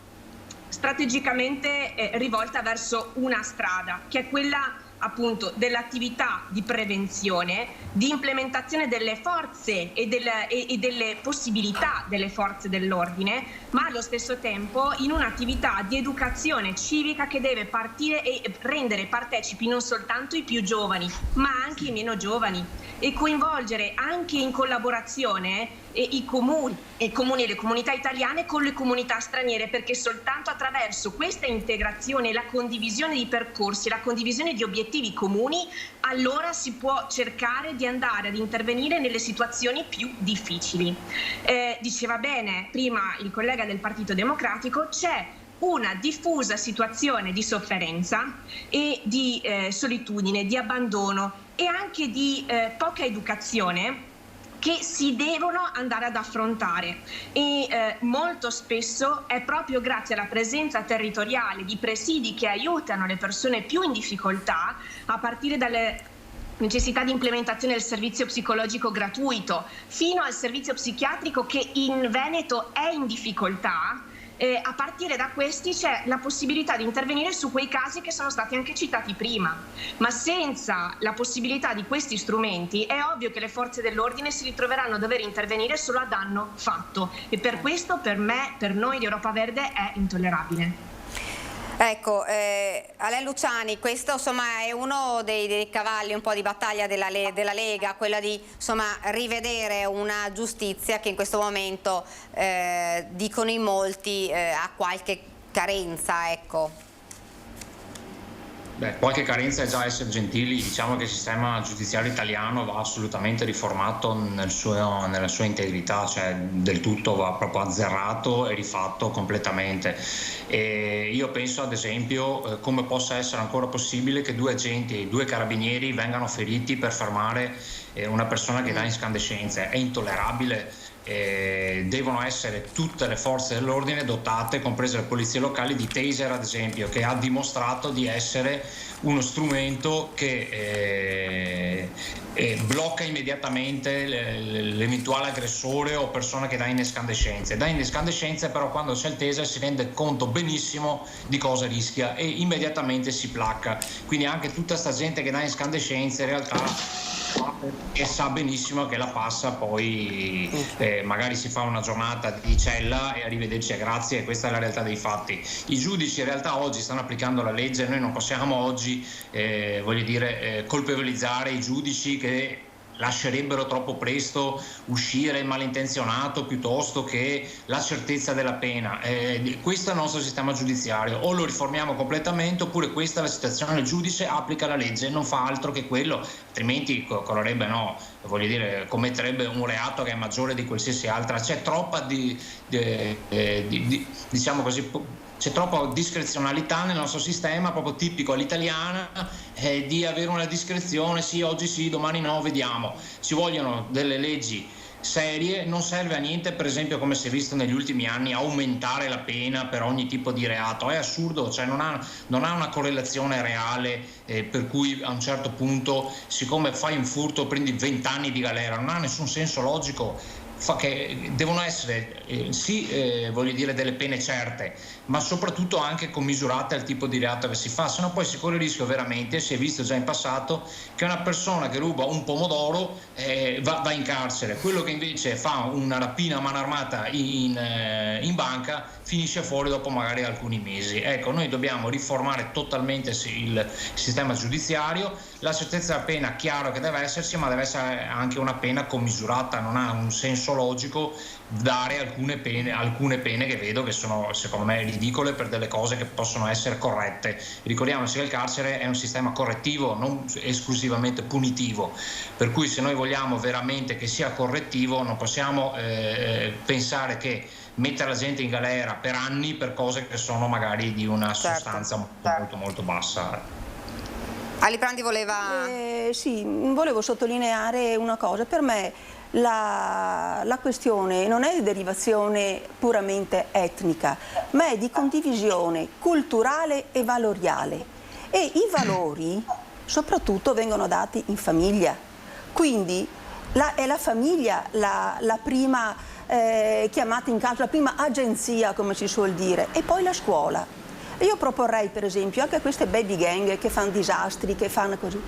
strategicamente rivolta verso una strada, che è quella appunto dell'attività di prevenzione, di implementazione delle forze e delle possibilità delle forze dell'ordine, ma allo stesso tempo in un'attività di educazione civica che deve partire e rendere partecipi non soltanto i più giovani, ma anche i meno giovani, e coinvolgere anche in collaborazione i comuni e le comunità italiane con le comunità straniere, perché soltanto attraverso questa integrazione, la condivisione di percorsi, la condivisione di obiettivi comuni, allora si può cercare di andare ad intervenire nelle situazioni più difficili. Diceva bene prima il collega del Partito Democratico, c'è una diffusa situazione di sofferenza e di solitudine, di abbandono e anche di poca educazione che si devono andare ad affrontare, e molto spesso è proprio grazie alla presenza territoriale di presidi che aiutano le persone più in difficoltà, a partire dalle necessità di implementazione del servizio psicologico gratuito fino al servizio psichiatrico che in Veneto è in difficoltà. A partire da questi c'è la possibilità di intervenire su quei casi che sono stati anche citati prima, ma senza la possibilità di questi strumenti è ovvio che le forze dell'ordine si ritroveranno a dover intervenire solo a danno fatto, e per questo per me, per noi di Europa Verde, è intollerabile. Ecco, Alain Luciani, questo insomma è uno dei cavalli un po' di battaglia della Lega, quella di insomma rivedere una giustizia che in questo momento dicono in molti ha qualche carenza, ecco. Beh, qualche carenza è già essere gentili. Diciamo che il sistema giudiziario italiano va assolutamente riformato nella sua integrità, cioè del tutto va proprio azzerato e rifatto completamente. E io penso ad esempio come possa essere ancora possibile che 2 agenti, 2 carabinieri vengano feriti per fermare una persona che dà incandescenze. È intollerabile. devono essere tutte le forze dell'ordine dotate, comprese le polizie locali, di taser ad esempio, che ha dimostrato di essere uno strumento che blocca immediatamente l'eventuale aggressore o persona che dà in escandescenze. Dà in escandescenze, però quando c'è il taser si rende conto benissimo di cosa rischia e immediatamente si placca. Quindi anche tutta sta gente che dà in escandescenze in realtà e sa benissimo che la passa, poi magari si fa una giornata di cella e arrivederci e grazie, e questa è la realtà dei fatti. I giudici in realtà oggi stanno applicando la legge, noi non possiamo oggi colpevolizzare i giudici che lascerebbero troppo presto uscire il malintenzionato piuttosto che la certezza della pena. Questo è il nostro sistema giudiziario, o lo riformiamo completamente oppure questa è la situazione, il giudice applica la legge, non fa altro che quello, altrimenti commetterebbe un reato che è maggiore di qualsiasi altra. C'è troppa diciamo così, c'è troppa discrezionalità nel nostro sistema, proprio tipico all'italiana, di avere una discrezione, sì, oggi sì, domani no, vediamo. Ci vogliono delle leggi serie, non serve a niente, per esempio, come si è visto negli ultimi anni, aumentare la pena per ogni tipo di reato. È assurdo, cioè non ha una correlazione reale, per cui a un certo punto, siccome fai un furto prendi 20 anni di galera, non ha nessun senso logico. Che devono essere delle pene certe, ma soprattutto anche commisurate al tipo di reato che si fa, sennò poi si corre il rischio veramente, si è visto già in passato, che una persona che ruba un pomodoro va in carcere, quello che invece fa una rapina a mano armata in banca finisce fuori dopo magari alcuni mesi. Ecco, noi dobbiamo riformare totalmente il sistema giudiziario. La certezza della pena, chiaro che deve esserci, ma deve essere anche una pena commisurata. Non ha un senso logico dare alcune pene che vedo che sono, secondo me, ridicole per delle cose che possono essere corrette. Ricordiamoci che il carcere è un sistema correttivo, non esclusivamente punitivo, per cui se noi vogliamo veramente che sia correttivo non possiamo pensare che mettere la gente in galera per anni per cose che sono magari di una sostanza molto molto bassa. Aliprandi voleva... Sì, volevo sottolineare una cosa. Per me la questione non è di derivazione puramente etnica, ma è di condivisione culturale e valoriale. E i valori soprattutto vengono dati in famiglia. Quindi è la famiglia la prima chiamata in causa, la prima agenzia, come si suol dire, e poi la scuola. Io proporrei per esempio anche a queste baby gang che fanno disastri, che fanno così,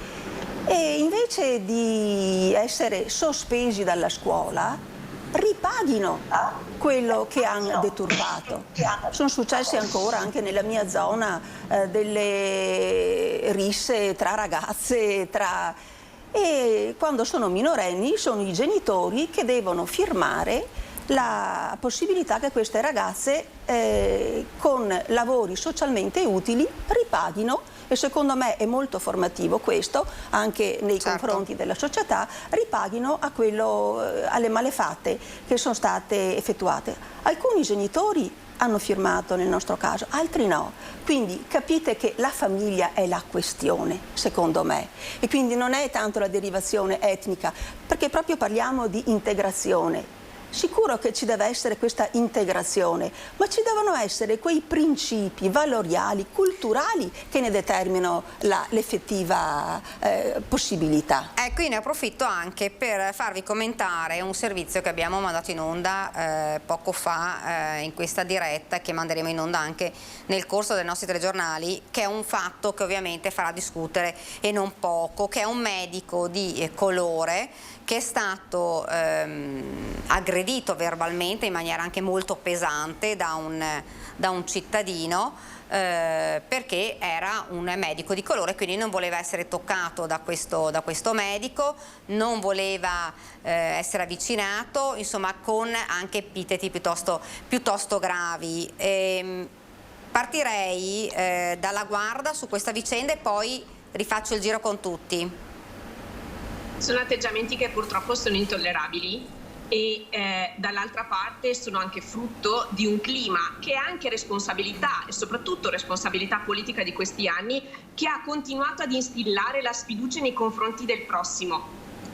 e invece di essere sospesi dalla scuola ripaghino quello che hanno deturpato. Sono successe ancora anche nella mia zona delle risse tra ragazze, e quando sono minorenni sono i genitori che devono firmare la possibilità che queste ragazze con lavori socialmente utili ripaghino, e secondo me è molto formativo questo anche nei confronti della società, ripaghino alle malefatte che sono state effettuate. Alcuni genitori hanno firmato nel nostro caso, altri no. Quindi capite che la famiglia è la questione, secondo me, e quindi non è tanto la derivazione etnica, perché proprio parliamo di integrazione. Sicuro che ci deve essere questa integrazione, ma ci devono essere quei principi valoriali, culturali che ne determinano l'effettiva possibilità. Ecco, io ne approfitto anche per farvi commentare un servizio che abbiamo mandato in onda poco fa in questa diretta, che manderemo in onda anche nel corso dei nostri telegiornali, che è un fatto che ovviamente farà discutere e non poco, che è un medico di colore che è stato aggredito verbalmente in maniera anche molto pesante da un cittadino perché era un medico di colore, quindi non voleva essere toccato da questo medico, non voleva essere avvicinato, insomma, con anche epiteti piuttosto gravi. Partirei dalla Guarda su questa vicenda e poi rifaccio il giro con tutti. Sono atteggiamenti che purtroppo sono intollerabili e dall'altra parte sono anche frutto di un clima che è anche responsabilità e soprattutto responsabilità politica di questi anni, che ha continuato ad instillare la sfiducia nei confronti del prossimo.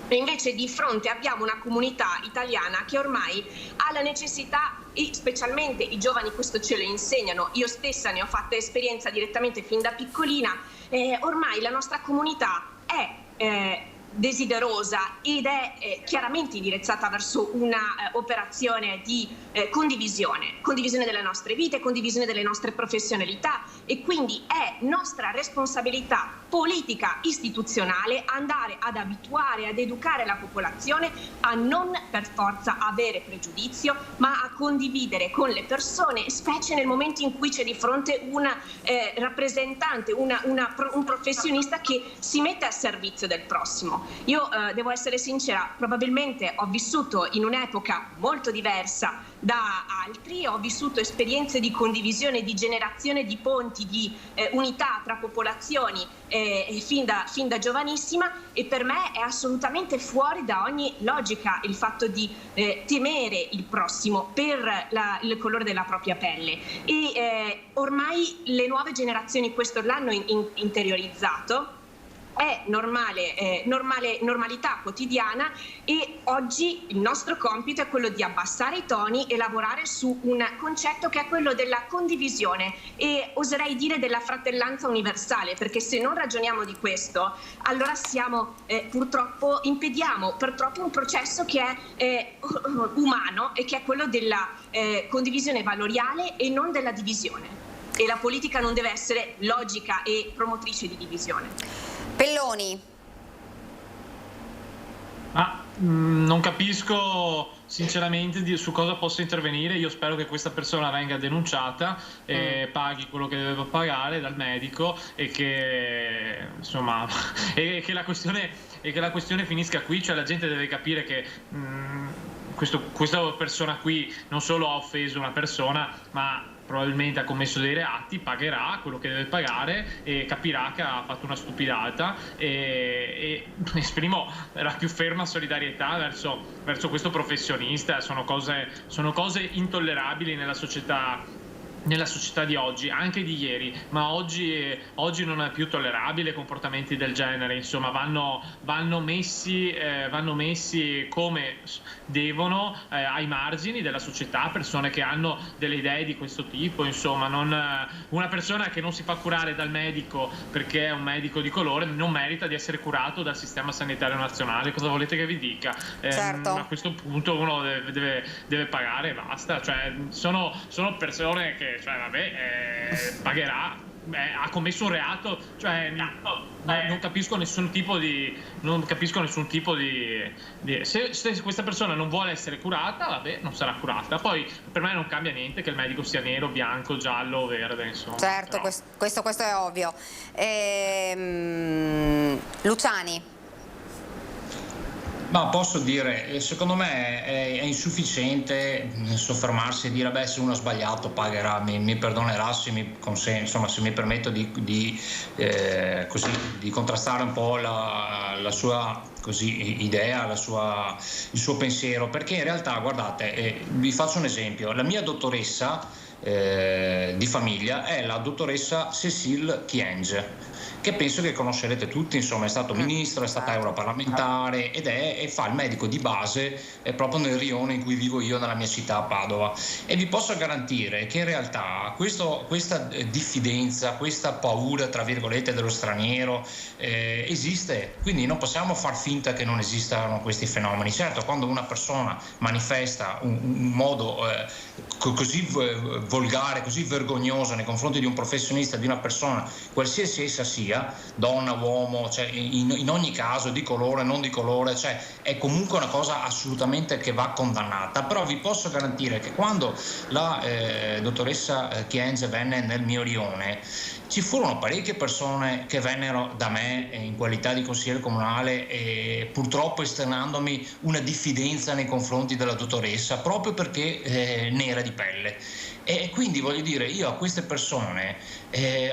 E invece di fronte abbiamo una comunità italiana che ormai ha la necessità, e specialmente i giovani questo ce lo insegnano, io stessa ne ho fatta esperienza direttamente fin da piccolina, ormai la nostra comunità è desiderosa ed è chiaramente indirizzata verso una operazione di condivisione delle nostre vite, condivisione delle nostre professionalità, e quindi è nostra responsabilità politica istituzionale andare ad abituare, ad educare la popolazione a non per forza avere pregiudizio, ma a condividere con le persone, specie nel momento in cui c'è di fronte un rappresentante, un professionista che si mette a servizio del prossimo. Io devo essere sincera, probabilmente ho vissuto in un'epoca molto diversa da altri, ho vissuto esperienze di condivisione, di generazione di ponti, di unità tra popolazioni fin da giovanissima, e per me è assolutamente fuori da ogni logica il fatto di temere il prossimo per il colore della propria pelle, e ormai le nuove generazioni questo l'hanno interiorizzato. È normalità quotidiana, e oggi il nostro compito è quello di abbassare i toni e lavorare su un concetto che è quello della condivisione, e oserei dire della fratellanza universale, perché se non ragioniamo di questo, allora purtroppo impediamo un processo che è umano, e che è quello della condivisione valoriale e non della divisione, e la politica non deve essere logica e promotrice di divisione. Pelloni. Non capisco sinceramente su cosa possa intervenire. Io spero che questa persona venga denunciata e paghi quello che deve pagare dal medico, e che insomma e che la questione finisca qui. Cioè, la gente deve capire che questa persona qui non solo ha offeso una persona, ma probabilmente ha commesso dei reati, pagherà quello che deve pagare e capirà che ha fatto una stupidata, e esprimo la più ferma solidarietà verso questo professionista. Sono cose intollerabili nella società di oggi, anche di ieri, ma oggi non è più tollerabile comportamenti del genere. Insomma, vanno messi come devono ai margini della società, persone che hanno delle idee di questo tipo. Insomma, una persona che non si fa curare dal medico perché è un medico di colore non merita di essere curato dal sistema sanitario nazionale. Cosa volete che vi dica? Certo. A questo punto uno deve pagare e basta. Cioè, sono persone che pagherà, ha commesso un reato, cioè non capisco nessun tipo di se questa persona non vuole essere curata, vabbè, non sarà curata. Poi per me non cambia niente che il medico sia nero, bianco, giallo o verde, insomma. Certo, questo è ovvio. Luciani. Ma posso dire, secondo me è insufficiente soffermarsi e dire beh, se uno ha sbagliato pagherà, mi perdonerà se mi permetto di contrastare un po' la sua idea, il suo pensiero, perché in realtà, guardate, vi faccio un esempio. La mia dottoressa di famiglia è la dottoressa Cécile Kyenge, che penso che conoscerete tutti. Insomma, è stato ministro, è stata europarlamentare e fa il medico di base proprio nel rione in cui vivo io, nella mia città, Padova, e vi posso garantire che in realtà questa diffidenza, questa paura tra virgolette dello straniero esiste, quindi non possiamo far finta che non esistano questi fenomeni. Certo, quando una persona manifesta un modo così volgare, così vergognoso nei confronti di un professionista, di una persona, qualsiasi essa sia, donna, uomo, cioè in ogni caso, di colore, non di colore, cioè è comunque una cosa assolutamente che va condannata. Però vi posso garantire che quando la dottoressa Kyenge venne nel mio rione, ci furono parecchie persone che vennero da me in qualità di consigliere comunale, e purtroppo esternandomi una diffidenza nei confronti della dottoressa, proprio perché nera di pelle. E quindi voglio dire, io a queste persone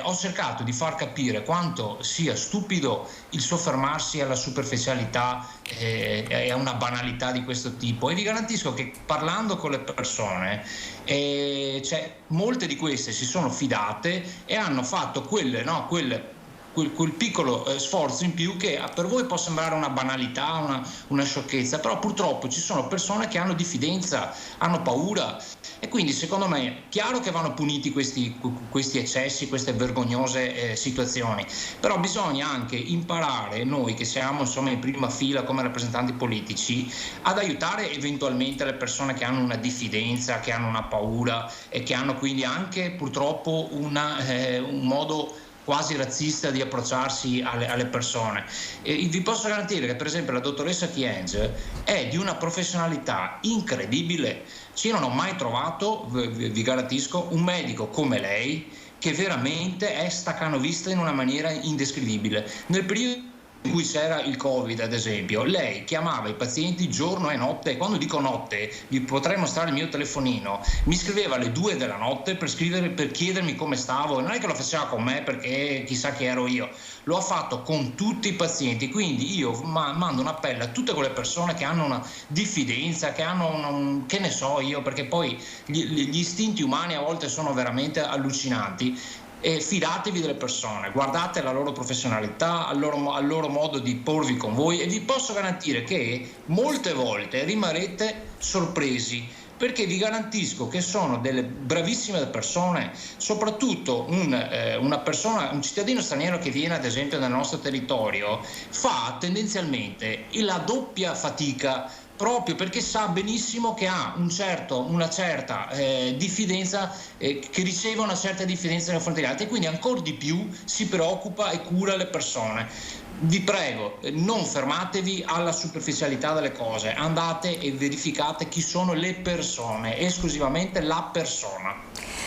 ho cercato di far capire quanto sia stupido il soffermarsi alla superficialità e a una banalità di questo tipo, e vi garantisco che parlando con le persone molte di queste si sono fidate e hanno fatto quelle quel piccolo sforzo in più che per voi può sembrare una banalità, una sciocchezza, però purtroppo ci sono persone che hanno diffidenza, hanno paura, e quindi secondo me è chiaro che vanno puniti questi eccessi, queste vergognose situazioni, però bisogna anche imparare, noi che siamo insomma in prima fila come rappresentanti politici, ad aiutare eventualmente le persone che hanno una diffidenza, che hanno una paura e che hanno quindi anche purtroppo un modo quasi razzista di approcciarsi alle persone. Vi posso garantire che per esempio la dottoressa Kyenge è di una professionalità incredibile. Io non ho mai trovato, vi garantisco, un medico come lei che veramente è staccanovista in una maniera indescrivibile. Nel periodo in cui c'era il Covid, ad esempio, lei chiamava i pazienti giorno e notte, e quando dico notte vi potrei mostrare il mio telefonino, mi scriveva alle 2 della notte per chiedermi come stavo, e non è che lo faceva con me perché chissà chi ero io, lo ha fatto con tutti i pazienti. Quindi io mando un appello a tutte quelle persone che hanno una diffidenza, che hanno che ne so io, perché poi gli istinti umani a volte sono veramente allucinanti. E fidatevi delle persone, guardate la loro professionalità, al loro modo di porvi con voi, e vi posso garantire che molte volte rimarrete sorpresi, perché vi garantisco che sono delle bravissime persone, soprattutto un cittadino straniero che viene ad esempio nel nostro territorio fa tendenzialmente la doppia fatica, proprio perché sa benissimo che ha una certa diffidenza, che riceve una certa diffidenza nei confronti degli altri, e quindi ancora di più si preoccupa e cura le persone. Vi prego, non fermatevi alla superficialità delle cose, andate e verificate chi sono le persone, esclusivamente la persona.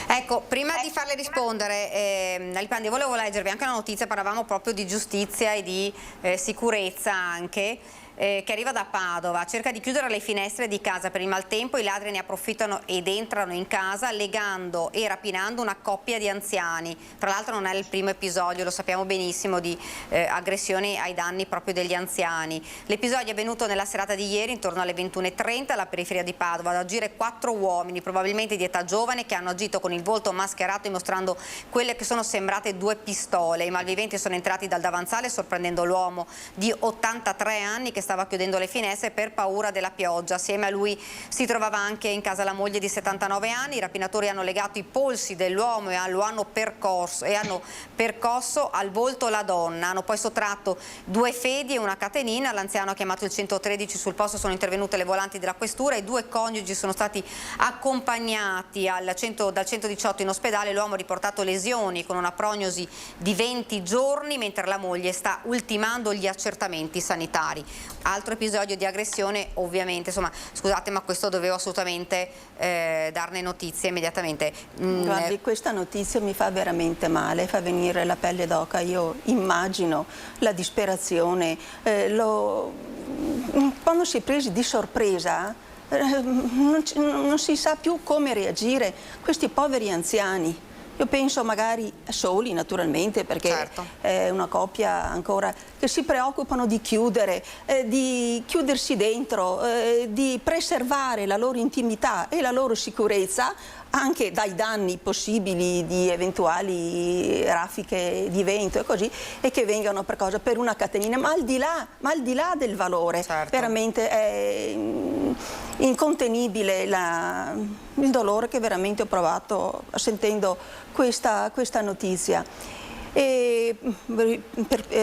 Ecco, prima di farle rispondere, Alipandi, volevo leggervi anche una notizia, parlavamo proprio di giustizia e di sicurezza anche, che arriva da Padova. Cerca di chiudere le finestre di casa per il maltempo, i ladri ne approfittano ed entrano in casa legando e rapinando una coppia di anziani. Tra l'altro non è il primo episodio, lo sappiamo benissimo, di aggressioni ai danni proprio degli anziani. L'episodio è avvenuto nella serata di ieri intorno alle 21:30 alla periferia di Padova. Ad agire 4 uomini, probabilmente di età giovane, che hanno agito con il volto mascherato e mostrando quelle che sono sembrate 2 pistole. I malviventi sono entrati dal davanzale sorprendendo l'uomo di 83 anni che stava chiudendo le finestre per paura della pioggia. Assieme a lui si trovava anche in casa la moglie di 79 anni. I rapinatori hanno legato i polsi dell'uomo e lo hanno percosso al volto la donna. Hanno poi sottratto 2 fedi e una catenina. L'anziano ha chiamato il 113, sul posto sono intervenute le volanti della questura. I 2 coniugi sono stati accompagnati dal 118 in ospedale. L'uomo ha riportato lesioni con una prognosi di 20 giorni, mentre la moglie sta ultimando gli accertamenti sanitari. Altro episodio di aggressione, ovviamente, insomma, scusate, ma questo dovevo assolutamente darne notizie immediatamente. Guardi, questa notizia mi fa veramente male, fa venire la pelle d'oca. Io immagino la disperazione, quando si è presi di sorpresa non si sa più come reagire. Questi poveri anziani, io penso magari soli naturalmente, perché certo, è una coppia ancora che si preoccupano di chiudersi dentro, di preservare la loro intimità e la loro sicurezza anche dai danni possibili di eventuali raffiche di vento e così, e che vengano per una catenina, ma al di là del valore, certo, veramente è incontenibile il dolore che veramente ho provato sentendo questa notizia. E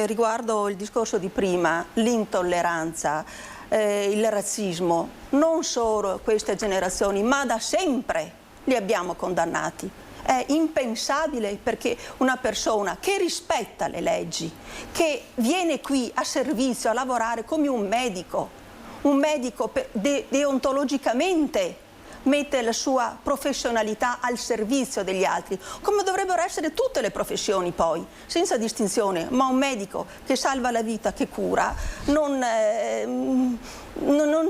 riguardo il discorso di prima, l'intolleranza, il razzismo, non solo queste generazioni, ma da sempre li abbiamo condannati. È impensabile, perché una persona che rispetta le leggi, che viene qui a servizio a lavorare come un medico deontologicamente mette la sua professionalità al servizio degli altri, come dovrebbero essere tutte le professioni poi, senza distinzione, ma un medico che salva la vita, che cura, non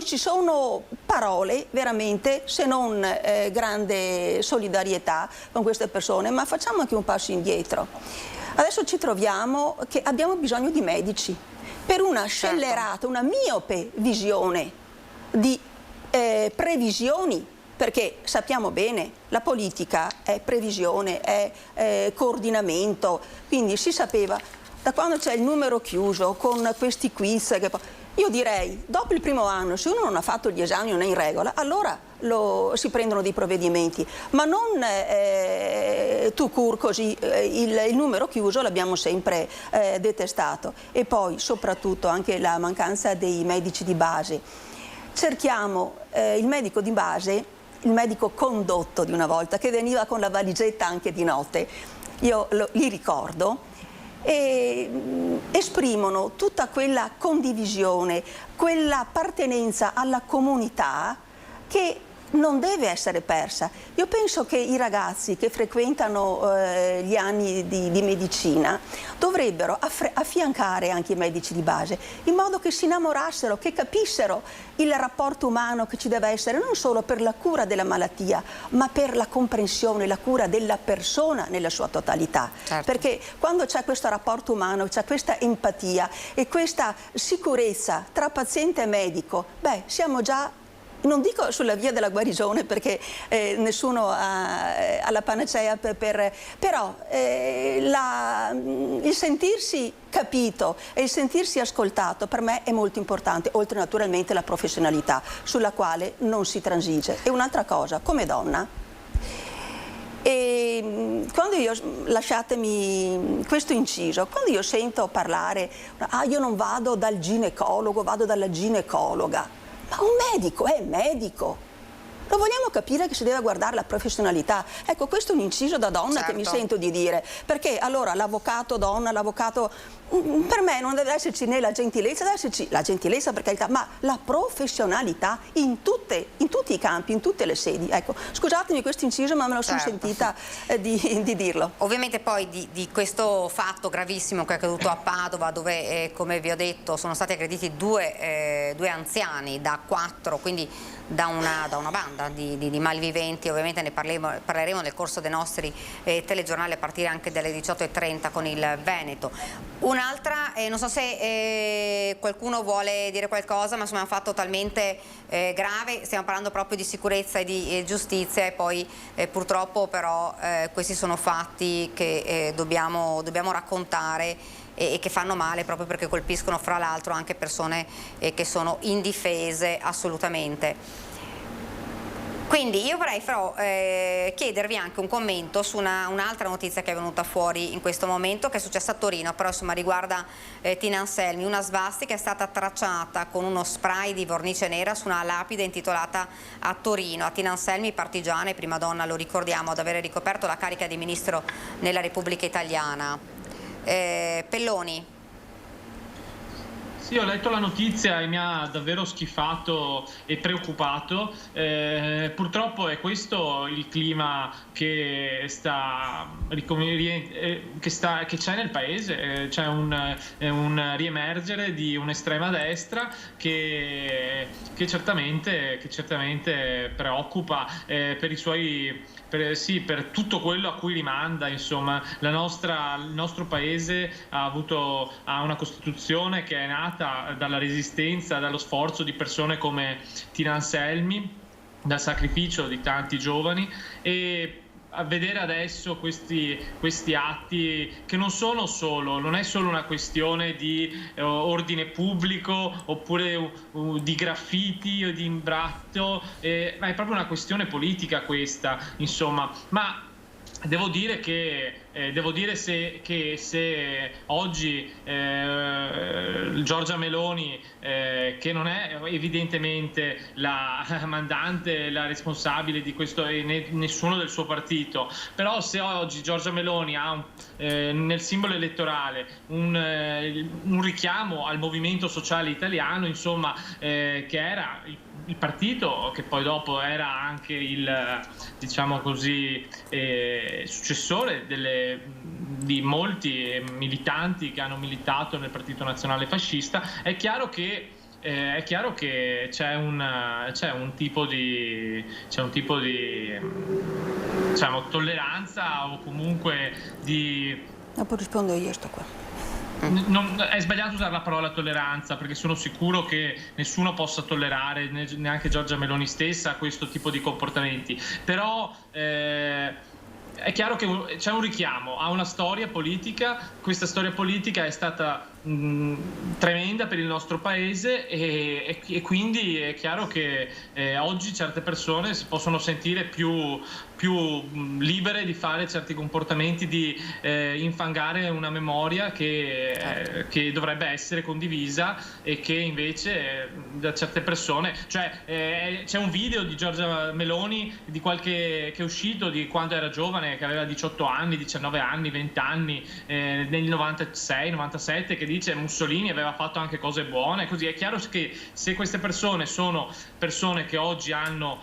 ci sono parole veramente, se non grande solidarietà con queste persone. Ma facciamo anche un passo indietro. Adesso ci troviamo che abbiamo bisogno di medici per una scellerata, una miope visione di previsioni, perché sappiamo bene, la politica è previsione, è coordinamento, quindi si sapeva da quando c'è il numero chiuso con questi quiz, io direi, dopo il primo anno, se uno non ha fatto gli esami, non è in regola, allora si prendono dei provvedimenti, ma non tout court così, il numero chiuso l'abbiamo sempre detestato. E poi soprattutto anche la mancanza dei medici di base. Cerchiamo il medico di base, il medico condotto di una volta, che veniva con la valigetta anche di notte, io li ricordo, e esprimono tutta quella condivisione, quella appartenenza alla comunità che non deve essere persa. Io penso che i ragazzi che frequentano gli anni di medicina dovrebbero affiancare anche i medici di base, in modo che si innamorassero, che capissero il rapporto umano che ci deve essere, non solo per la cura della malattia, ma per la comprensione, la cura della persona nella sua totalità. Certo. Perché quando c'è questo rapporto umano, c'è questa empatia e questa sicurezza tra paziente e medico, beh, siamo già, non dico sulla via della guarigione, perché nessuno ha la panacea, però il sentirsi capito e il sentirsi ascoltato per me è molto importante, oltre naturalmente la professionalità sulla quale non si transige. E un'altra cosa, come donna, e quando io, lasciatemi questo inciso, quando io sento parlare, io non vado dal ginecologo, vado dalla ginecologa. Ma un medico è medico. Lo vogliamo capire che si deve guardare la professionalità. Ecco, questo è un inciso da donna, certo, che mi sento di dire. Perché allora l'avvocato donna, l'avvocato, per me non deve esserci né la gentilezza, deve esserci la gentilezza per carità, ma la professionalità in tutti i campi, in tutte le sedi. Ecco, scusatemi questo inciso, ma me lo sono sentita di dirlo. Ovviamente poi di questo fatto gravissimo che è accaduto a Padova, dove come vi ho detto sono stati aggrediti due anziani da 4, quindi da una banda di malviventi. Ovviamente ne parleremo nel corso dei nostri telegiornali a partire anche dalle 18:30 con il Veneto. Un'altra, non so se qualcuno vuole dire qualcosa, ma insomma è un fatto talmente grave, stiamo parlando proprio di sicurezza e di giustizia, e poi purtroppo però questi sono fatti che dobbiamo raccontare e che fanno male, proprio perché colpiscono fra l'altro anche persone che sono indifese assolutamente. Quindi io vorrei però chiedervi anche un commento su un'altra notizia che è venuta fuori in questo momento, che è successa a Torino, però insomma riguarda Tina Anselmi. Una svastica è stata tracciata con uno spray di vernice nera su una lapide intitolata a Torino. A Tina Anselmi, partigiana e prima donna, lo ricordiamo, ad avere ricoperto la carica di ministro nella Repubblica Italiana. Pelloni. Sì, ho letto la notizia e mi ha davvero schifato e preoccupato. Purtroppo è questo il clima che c'è nel paese. C'è un riemergere di un'estrema destra che certamente preoccupa per tutto quello a cui rimanda. Insomma, il nostro paese ha una Costituzione che è nata dalla resistenza, dallo sforzo di persone come Tina Anselmi, dal sacrificio di tanti giovani, e a vedere adesso questi atti che non è solo una questione di ordine pubblico oppure di graffiti o di imbratto, ma è proprio una questione politica questa, insomma. Ma devo dire che se oggi Giorgia Meloni, che non è evidentemente la mandante, la responsabile di questo, e nessuno del suo partito, però se oggi Giorgia Meloni ha nel simbolo elettorale un richiamo al movimento sociale italiano, insomma, che era il partito che poi dopo era anche il, diciamo così, successore di molti militanti che hanno militato nel Partito Nazionale Fascista, è chiaro che c'è un tipo di diciamo tolleranza, o comunque di... Dopo rispondo io, sto qua. È sbagliato usare la parola tolleranza, perché sono sicuro che nessuno possa tollerare, neanche Giorgia Meloni stessa, questo tipo di comportamenti, però è chiaro che c'è un richiamo a una storia politica. Questa storia politica è stata tremenda per il nostro paese e quindi è chiaro che oggi certe persone si possono sentire più libere di fare certi comportamenti, di infangare una memoria che dovrebbe essere condivisa e che invece da certe persone, cioè c'è un video di Giorgia Meloni che è uscito di quando era giovane, che aveva 18 anni, 19 anni, 20 anni, nel 96, 97, che dice Mussolini aveva fatto anche cose buone, così. È chiaro che se queste persone sono persone che oggi hanno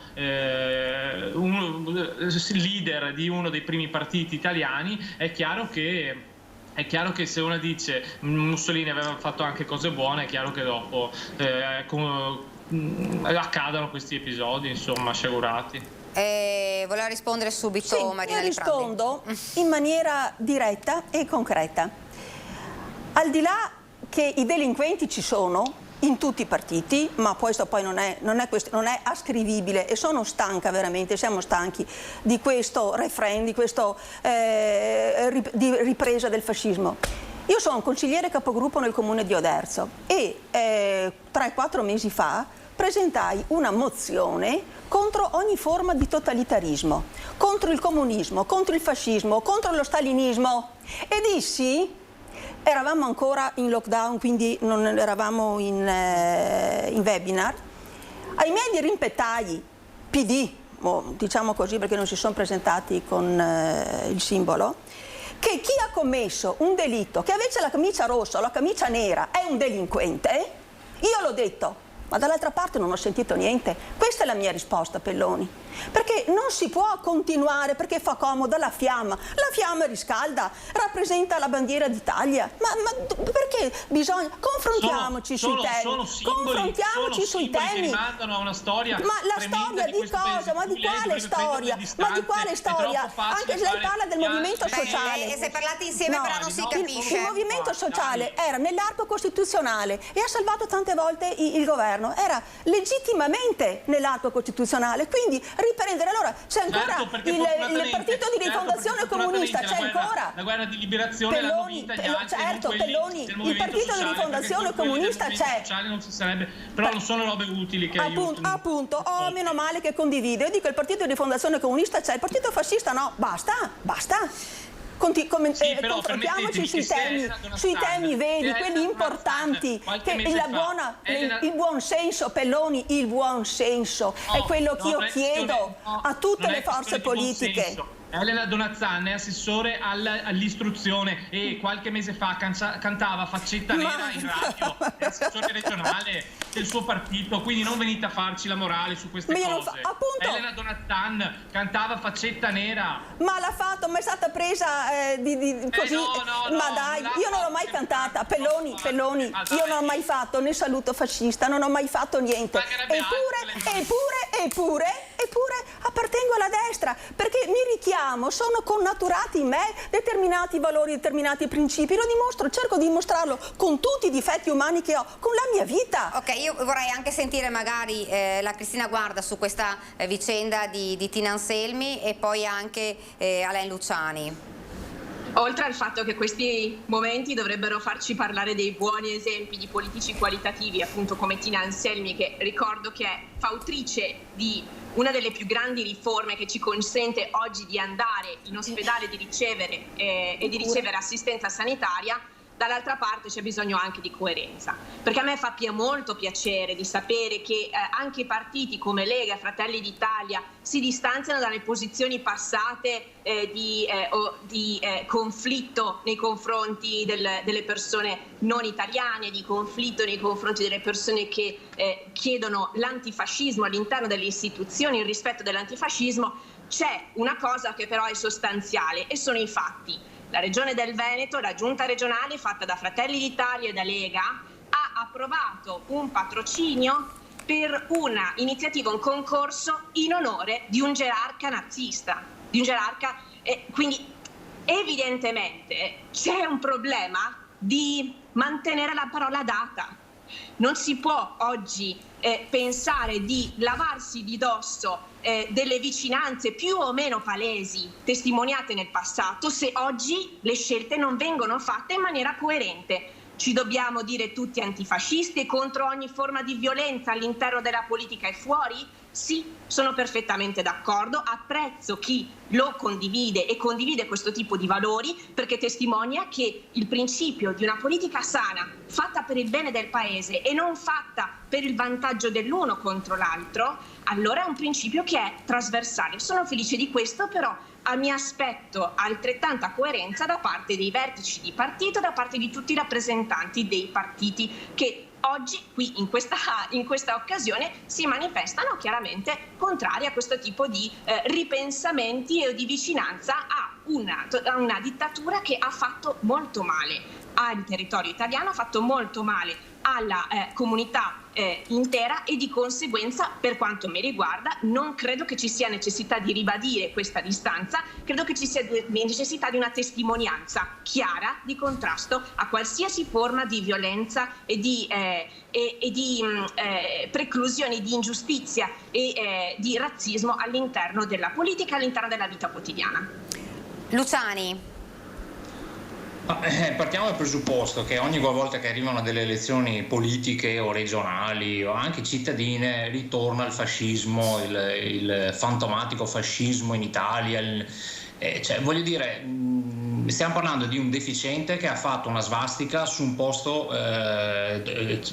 leader di uno dei primi partiti italiani, è chiaro che se una dice Mussolini aveva fatto anche cose buone, è chiaro che dopo accadano questi episodi, insomma, sciagurati. Voleva rispondere subito, sì, Marina Liprandi. Rispondo in maniera diretta e concreta. Al di là che i delinquenti ci sono in tutti i partiti, ma questo poi non è ascrivibile, e sono stanca veramente, siamo stanchi di questo refrain, di questa di ripresa del fascismo. Io sono consigliere capogruppo nel comune di Oderzo e 3-4 mesi fa presentai una mozione contro ogni forma di totalitarismo, contro il comunismo, contro il fascismo, contro lo stalinismo, e dissi, eravamo ancora in lockdown, quindi non eravamo in webinar, ai miei dirimpettai PD, diciamo così perché non si sono presentati con il simbolo, che chi ha commesso un delitto, che avesse la camicia rossa o la camicia nera, è un delinquente. Io l'ho detto, ma dall'altra parte non ho sentito niente. Questa è la mia risposta, Pelloni, perché non si può continuare, perché fa comodo la fiamma riscalda, rappresenta la bandiera d'Italia, ma perché bisogna, confrontiamoci sui temi, confrontiamoci sui temi, a una storia, ma la storia di cosa? Ma di quale storia? Ma di quale storia? Anche se lei parla del movimento sociale, e se parlate insieme però non si capisce. Il movimento sociale era nell'arco costituzionale e ha salvato tante volte il governo, era legittimamente nell'arco costituzionale, quindi riprendere. Allora c'è ancora il partito di rifondazione comunista, c'è ancora la guerra di liberazione, l'hanno vinta gli altri, certo, Pelloni, il partito di rifondazione comunista c'è, non si sarebbe, però non sono robe utili che aiutano. Appunto, meno male che condivide. Io dico, il partito di rifondazione comunista c'è, il partito fascista no, basta. Confrontiamoci sui temi veri, quelli importanti, che il buon senso, Pelloni, il buon senso è quello che io chiedo a tutte le forze politiche. Elena Donazzan è assessore all'istruzione e qualche mese fa cantava Faccetta Nera in radio, è assessore regionale del suo partito, quindi non venite a farci la morale su queste cose. Elena Donazzan cantava Faccetta Nera. Ma l'ha fatto, ma è stata presa così. Ma dai, io non l'ho mai cantata, Pelloni, io non ho mai fatto né saluto fascista, non ho mai fatto niente. Eppure appartengo alla destra, perché mi richiamo, sono connaturati in me determinati valori, determinati principi, lo dimostro, cerco di dimostrarlo con tutti i difetti umani che ho, con la mia vita. Ok, io vorrei anche sentire magari la Cristina Guarda su questa vicenda di Tina Anselmi e poi anche Alain Luciani. Oltre al fatto che questi momenti dovrebbero farci parlare dei buoni esempi di politici qualitativi, appunto come Tina Anselmi, che ricordo che è fautrice di una delle più grandi riforme che ci consente oggi di andare in ospedale e di ricevere assistenza sanitaria, dall'altra parte c'è bisogno anche di coerenza, perché a me fa molto piacere di sapere che anche partiti come Lega e Fratelli d'Italia si distanziano dalle posizioni passate di conflitto nei confronti delle persone non italiane, di conflitto nei confronti delle persone che chiedono l'antifascismo all'interno delle istituzioni, il rispetto dell'antifascismo. C'è una cosa che però è sostanziale e sono i fatti. La Regione del Veneto, la giunta regionale fatta da Fratelli d'Italia e da Lega, ha approvato un patrocinio per una iniziativa, un concorso in onore di un gerarca nazista, di un gerarca, quindi evidentemente c'è un problema di mantenere la parola data. Non si può oggi pensare di lavarsi di dosso delle vicinanze più o meno palesi testimoniate nel passato se oggi le scelte non vengono fatte in maniera coerente. Ci dobbiamo dire tutti antifascisti e contro ogni forma di violenza all'interno della politica e fuori? Sì, sono perfettamente d'accordo, apprezzo chi lo condivide e condivide questo tipo di valori perché testimonia che il principio di una politica sana, fatta per il bene del paese e non fatta per il vantaggio dell'uno contro l'altro, allora è un principio che è trasversale. Sono felice di questo, però mi aspetto altrettanta coerenza da parte dei vertici di partito, da parte di tutti i rappresentanti dei partiti che oggi qui in questa occasione si manifestano chiaramente contrari a questo tipo di ripensamenti e di vicinanza a una dittatura che ha fatto molto male al territorio italiano, ha fatto molto male alla comunità intera e di conseguenza, per quanto mi riguarda, non credo che ci sia necessità di ribadire questa distanza, credo che ci sia necessità di una testimonianza chiara di contrasto a qualsiasi forma di violenza e di preclusioni, di ingiustizia e di razzismo all'interno della politica, all'interno della vita quotidiana. Luciani. Partiamo dal presupposto che ogni volta che arrivano delle elezioni politiche o regionali o anche cittadine ritorna il fascismo, il fantomatico fascismo in Italia. Cioè, voglio dire, stiamo parlando di un deficiente che ha fatto una svastica su un posto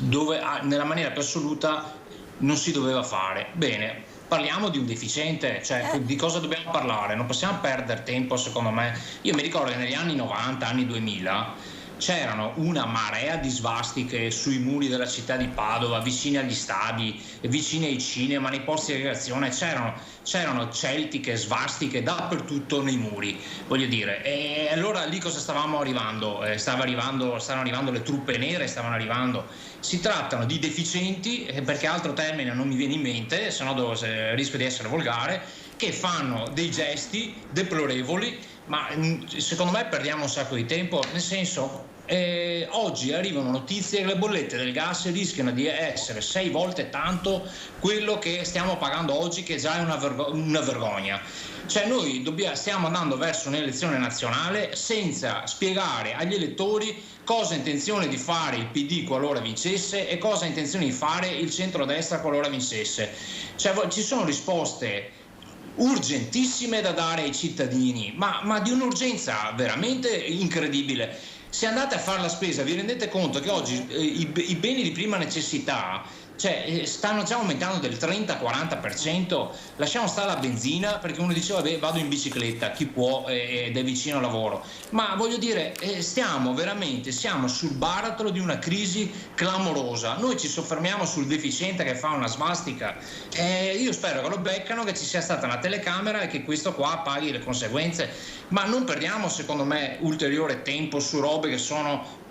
dove nella maniera più assoluta non si doveva fare. Bene. Parliamo di un deficiente, cioè di cosa dobbiamo parlare? Non possiamo perdere tempo, secondo me. Io mi ricordo che negli anni 90, anni 2000 c'erano una marea di svastiche sui muri della città di Padova, vicini agli stadi, vicini ai cinema, nei posti di recreazione, c'erano celtiche, svastiche dappertutto nei muri, voglio dire. E allora lì cosa stavamo arrivando? Stavano arrivando le truppe nere, stavano arrivando. Si trattano di deficienti, perché altro termine non mi viene in mente, se no rischio di essere volgare, che fanno dei gesti deplorevoli, ma secondo me perdiamo un sacco di tempo, nel senso oggi arrivano notizie che le bollette del gas rischiano di essere 6 volte tanto quello che stiamo pagando oggi, che già è una vergogna. Cioè noi stiamo andando verso un'elezione nazionale senza spiegare agli elettori cosa ha intenzione di fare il PD qualora vincesse e cosa ha intenzione di fare il centrodestra qualora vincesse. Cioè ci sono risposte urgentissime da dare ai cittadini, ma di un'urgenza veramente incredibile. Se andate a fare la spesa vi rendete conto che oggi i beni di prima necessità stanno già aumentando del 30-40%, lasciamo stare la benzina perché uno dice vabbè vado in bicicletta, chi può ed è vicino al lavoro, ma voglio dire siamo sul baratro di una crisi clamorosa. Noi ci soffermiamo sul deficiente che fa una svastica, io spero che lo beccano, che ci sia stata una telecamera e che questo qua paghi le conseguenze, ma non perdiamo secondo me ulteriore tempo su robe che sono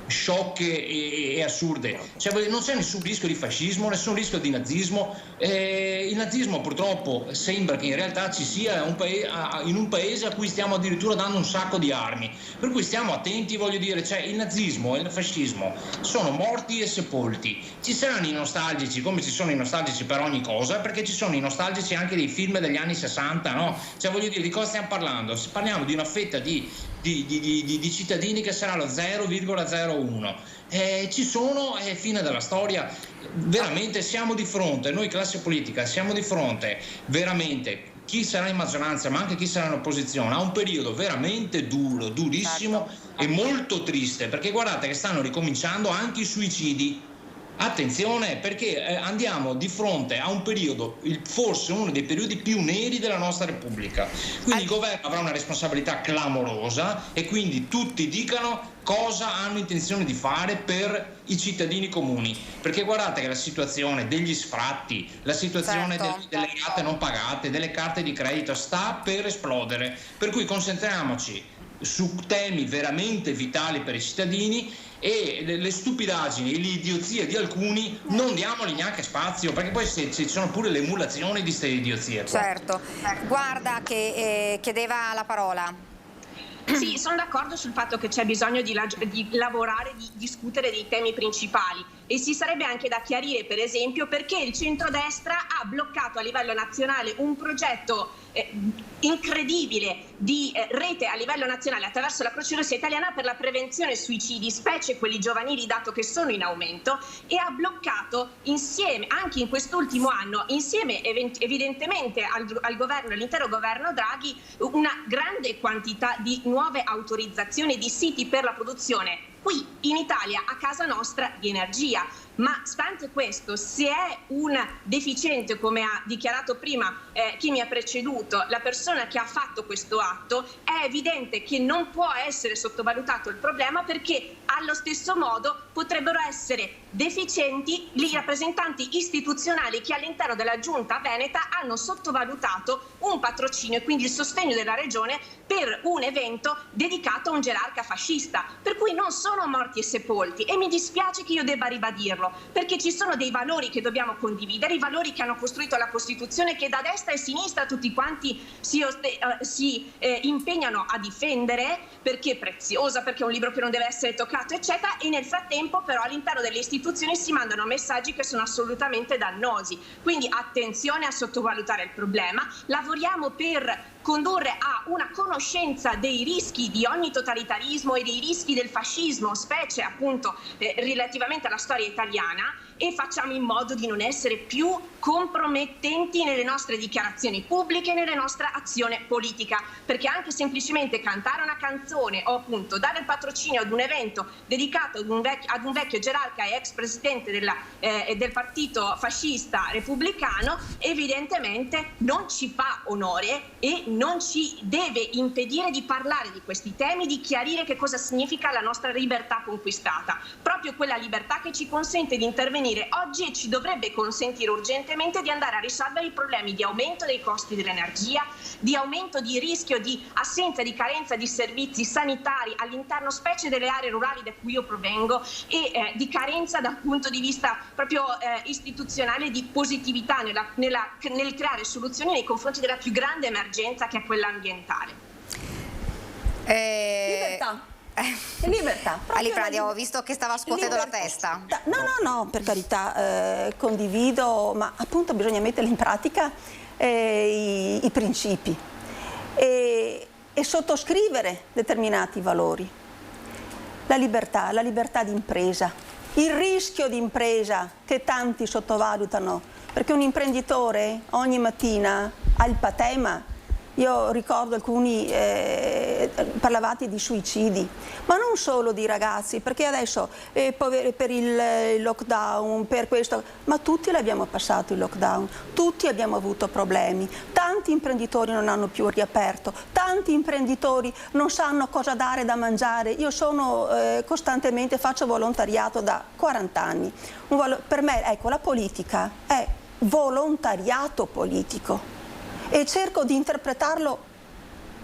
sciocche e assurde. Cioè, non c'è nessun rischio di fascismo, nessun rischio di nazismo. Il nazismo purtroppo sembra che in realtà ci sia in un paese a cui stiamo addirittura dando un sacco di armi, per cui stiamo attenti, voglio dire, cioè il nazismo e il fascismo sono morti e sepolti. Ci saranno i nostalgici, come ci sono i nostalgici per ogni cosa, perché ci sono i nostalgici anche dei film degli anni 60, no? Cioè voglio dire, di cosa stiamo parlando? Parliamo di una fetta di cittadini che sarà lo 0,01. Ci sono, è fine della storia. Veramente siamo di fronte, noi classe politica siamo di fronte certo, chi sarà in maggioranza ma anche chi sarà in opposizione, a un periodo veramente duro, durissimo e molto triste, perché guardate che stanno ricominciando anche i suicidi. Attenzione, perché andiamo di fronte a un periodo, forse uno dei periodi più neri della nostra Repubblica. Quindi il governo avrà una responsabilità clamorosa e quindi tutti dicano cosa hanno intenzione di fare per i cittadini comuni. Perché guardate che la situazione degli sfratti, la situazione delle rate non pagate, delle carte di credito sta per esplodere. Per cui concentriamoci su temi veramente vitali per i cittadini e le stupidaggini e le idiozie di alcuni non diamogli neanche spazio, perché poi ci sono pure le emulazioni di queste idiozie qua. Certo, guarda che chiedeva la parola. Sì, sono d'accordo sul fatto che c'è bisogno di lavorare, di discutere dei temi principali, e si sarebbe anche da chiarire, per esempio, perché il centrodestra ha bloccato a livello nazionale un progetto incredibile di rete a livello nazionale attraverso la Croce Rossa Italiana per la prevenzione suicidi, specie quelli giovanili, dato che sono in aumento, e ha bloccato insieme, anche in quest'ultimo anno, insieme evidentemente al governo, all'intero governo Draghi, una grande quantità di nuove autorizzazioni di siti per la produzione qui in Italia, a casa nostra, di energia. Ma stante questo, se è un deficiente, come ha dichiarato prima chi mi ha preceduto, la persona che ha fatto questo atto, è evidente che non può essere sottovalutato il problema, perché allo stesso modo potrebbero essere deficienti i rappresentanti istituzionali che all'interno della Giunta Veneta hanno sottovalutato un patrocinio e quindi il sostegno della Regione per un evento dedicato a un gerarca fascista, per cui non sono morti e sepolti. E mi dispiace che io debba ribadirlo, perché ci sono dei valori che dobbiamo condividere, i valori che hanno costruito la Costituzione, che da destra e sinistra tutti quanti si impegnano a difendere, perché è preziosa, perché è un libro che non deve essere toccato, eccetera, e nel frattempo però all'interno delle istituzioni si mandano messaggi che sono assolutamente dannosi. Quindi attenzione a sottovalutare il problema, lavoriamo per condurre a una conoscenza dei rischi di ogni totalitarismo e dei rischi del fascismo, specie appunto relativamente alla storia italiana, e facciamo in modo di non essere più compromettenti nelle nostre dichiarazioni pubbliche, nella nostra azione politica, perché anche semplicemente cantare una canzone o appunto dare il patrocinio ad un evento dedicato ad un vecchio gerarca e ex presidente del partito fascista repubblicano evidentemente non ci fa onore e non ci deve impedire di parlare di questi temi, di chiarire che cosa significa la nostra libertà conquistata, proprio quella libertà che ci consente di intervenire oggi e ci dovrebbe consentire urgentemente di andare a risolvere i problemi di aumento dei costi dell'energia, di aumento di rischio di assenza, di carenza di servizi sanitari all'interno specie delle aree rurali da cui io provengo, e di carenza dal punto di vista proprio istituzionale di positività nel creare soluzioni nei confronti della più grande emergenza, che è quella ambientale. Libertà. Libertà. Ali Pradi, ho visto che stava scuotendo la testa. No, per carità, condivido, ma appunto bisogna mettere in pratica i principi e sottoscrivere determinati valori. La libertà di impresa, il rischio di impresa che tanti sottovalutano, perché un imprenditore ogni mattina ha il patema. Io ricordo alcuni, parlavate di suicidi, ma non solo di ragazzi, perché adesso per il lockdown, per questo, ma tutti l'abbiamo passato il lockdown, tutti abbiamo avuto problemi, tanti imprenditori non hanno più riaperto, tanti imprenditori non sanno cosa dare da mangiare. Io sono costantemente, faccio volontariato da 40 anni, per me ecco, la politica è volontariato politico. E cerco di interpretarlo,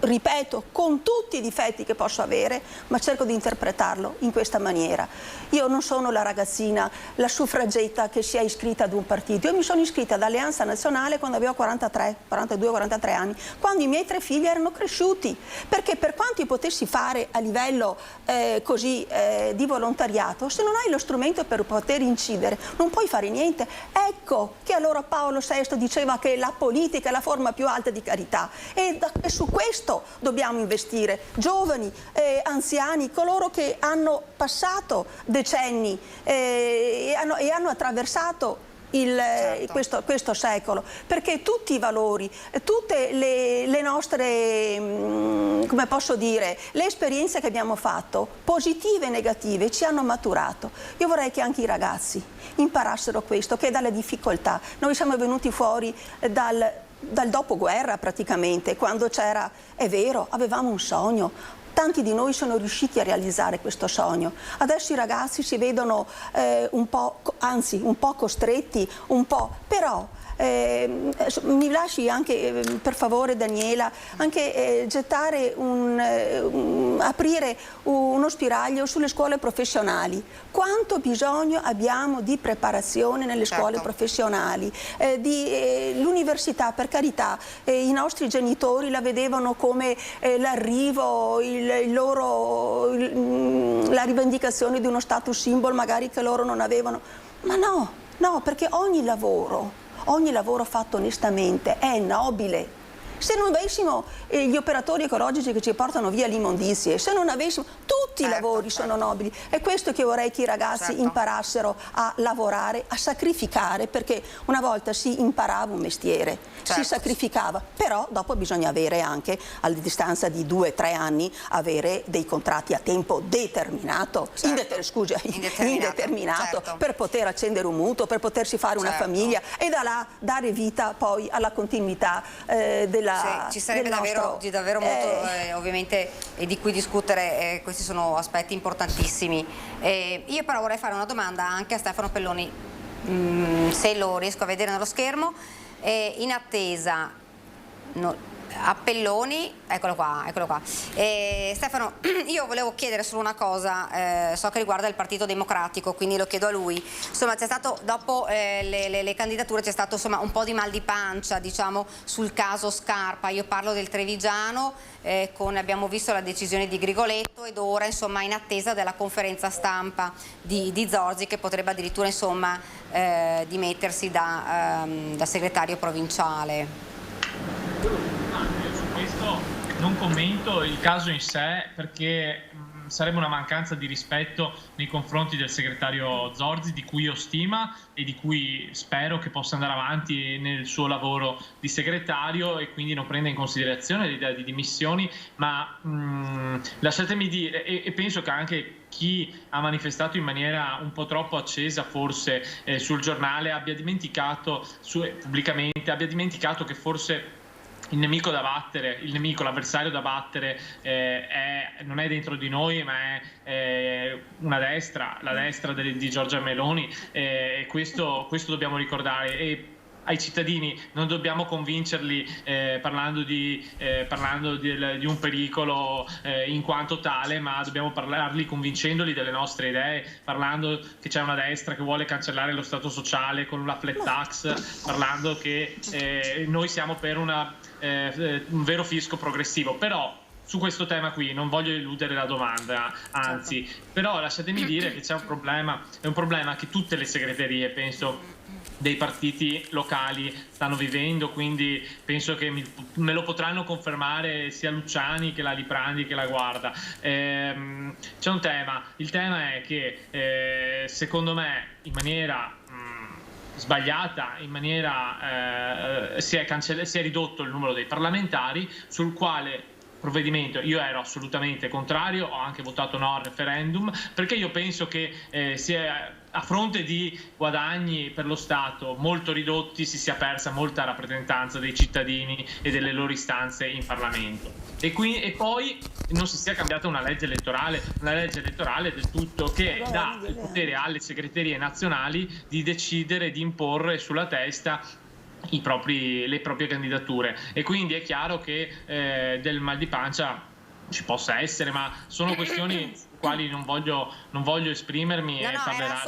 ripeto, con tutti i difetti che posso avere, ma cerco di interpretarlo in questa maniera. Io non sono la ragazzina, la suffragetta che si è iscritta ad un partito. Io mi sono iscritta ad Alleanza Nazionale quando avevo 42-43 anni, quando i miei 3 figli erano cresciuti, perché per quanto io potessi fare a livello di volontariato, se non hai lo strumento per poter incidere, non puoi fare niente. Ecco che allora Paolo VI diceva che la politica è la forma più alta di carità, e su questo dobbiamo investire, giovani, anziani, coloro che hanno passato decenni e hanno attraversato questo secolo, perché tutti i valori, tutte le nostre, come posso dire, le esperienze che abbiamo fatto, positive e negative, ci hanno maturato. Io vorrei che anche i ragazzi imparassero questo, che dalle difficoltà, noi siamo venuti fuori dal dopoguerra praticamente, quando c'era, è vero, avevamo un sogno. Tanti di noi sono riusciti a realizzare questo sogno. Adesso i ragazzi si vedono un po' costretti, però mi lasci anche, per favore Daniela, anche gettare aprire uno spiraglio sulle scuole professionali. Quanto bisogno abbiamo di preparazione nelle scuole professionali, l'università, per carità, i nostri genitori la vedevano come l'arrivo, la rivendicazione di uno status symbol magari che loro non avevano, ma no, perché ogni lavoro fatto onestamente è nobile. Se non avessimo gli operatori ecologici che ci portano via le immondizie, se non avessimo, tutti i lavori sono nobili. È questo che vorrei che i ragazzi imparassero a lavorare, a sacrificare, perché una volta si imparava un mestiere, si sacrificava, però dopo bisogna avere anche, a distanza di 2-3 anni, avere dei contratti a tempo determinato, indeterminato, per poter accendere un mutuo, per potersi fare una famiglia e da là dare vita poi alla continuità ci sarebbe davvero molto ovviamente di cui discutere, questi sono aspetti importantissimi. Io però vorrei fare una domanda anche a Stefano Pelloni, se lo riesco a vedere nello schermo, in attesa a Pelloni, eccolo qua. Stefano, io volevo chiedere solo una cosa, so che riguarda il Partito Democratico, quindi lo chiedo a lui. Insomma, c'è stato, dopo le candidature, c'è stato insomma un po' di mal di pancia, diciamo, sul caso Scarpa. Io parlo del Trevigiano, abbiamo visto la decisione di Grigoletto ed ora insomma in attesa della conferenza stampa di Zorzi, che potrebbe addirittura insomma dimettersi da segretario provinciale. Questo non commento il caso in sé, perché sarebbe una mancanza di rispetto nei confronti del segretario Zorzi, di cui ho stima e di cui spero che possa andare avanti nel suo lavoro di segretario e quindi non prenda in considerazione l'idea di dimissioni, ma lasciatemi dire, e penso che anche chi ha manifestato in maniera un po' troppo accesa forse sul giornale abbia dimenticato pubblicamente, che forse il nemico da battere, l'avversario da battere non è dentro di noi, ma è una destra, la destra di Giorgia Meloni, e questo dobbiamo ricordare. E ai cittadini non dobbiamo convincerli parlando di un pericolo in quanto tale, ma dobbiamo parlarli convincendoli delle nostre idee, parlando che c'è una destra che vuole cancellare lo Stato sociale con una flat tax, parlando che noi siamo per un vero fisco progressivo. Però su questo tema qui non voglio eludere la domanda, anzi, però lasciatemi dire che c'è un problema, è un problema che tutte le segreterie, penso, dei partiti locali stanno vivendo, quindi penso che me lo potranno confermare sia Luciani che la Liprandi che la Guarda. C'è un tema, il tema è che secondo me in maniera sbagliata, si è ridotto il numero dei parlamentari, sul quale provvedimento io ero assolutamente contrario, ho anche votato no al referendum, perché io penso che a fronte di guadagni per lo Stato molto ridotti si sia persa molta rappresentanza dei cittadini e delle loro istanze in Parlamento. E poi non si sia cambiata una legge elettorale del tutto che dà il potere alle segreterie nazionali di decidere, di imporre sulla testa le proprie candidature, e quindi è chiaro che del mal di pancia ci possa essere, ma sono questioni su quali non voglio esprimermi e parlerà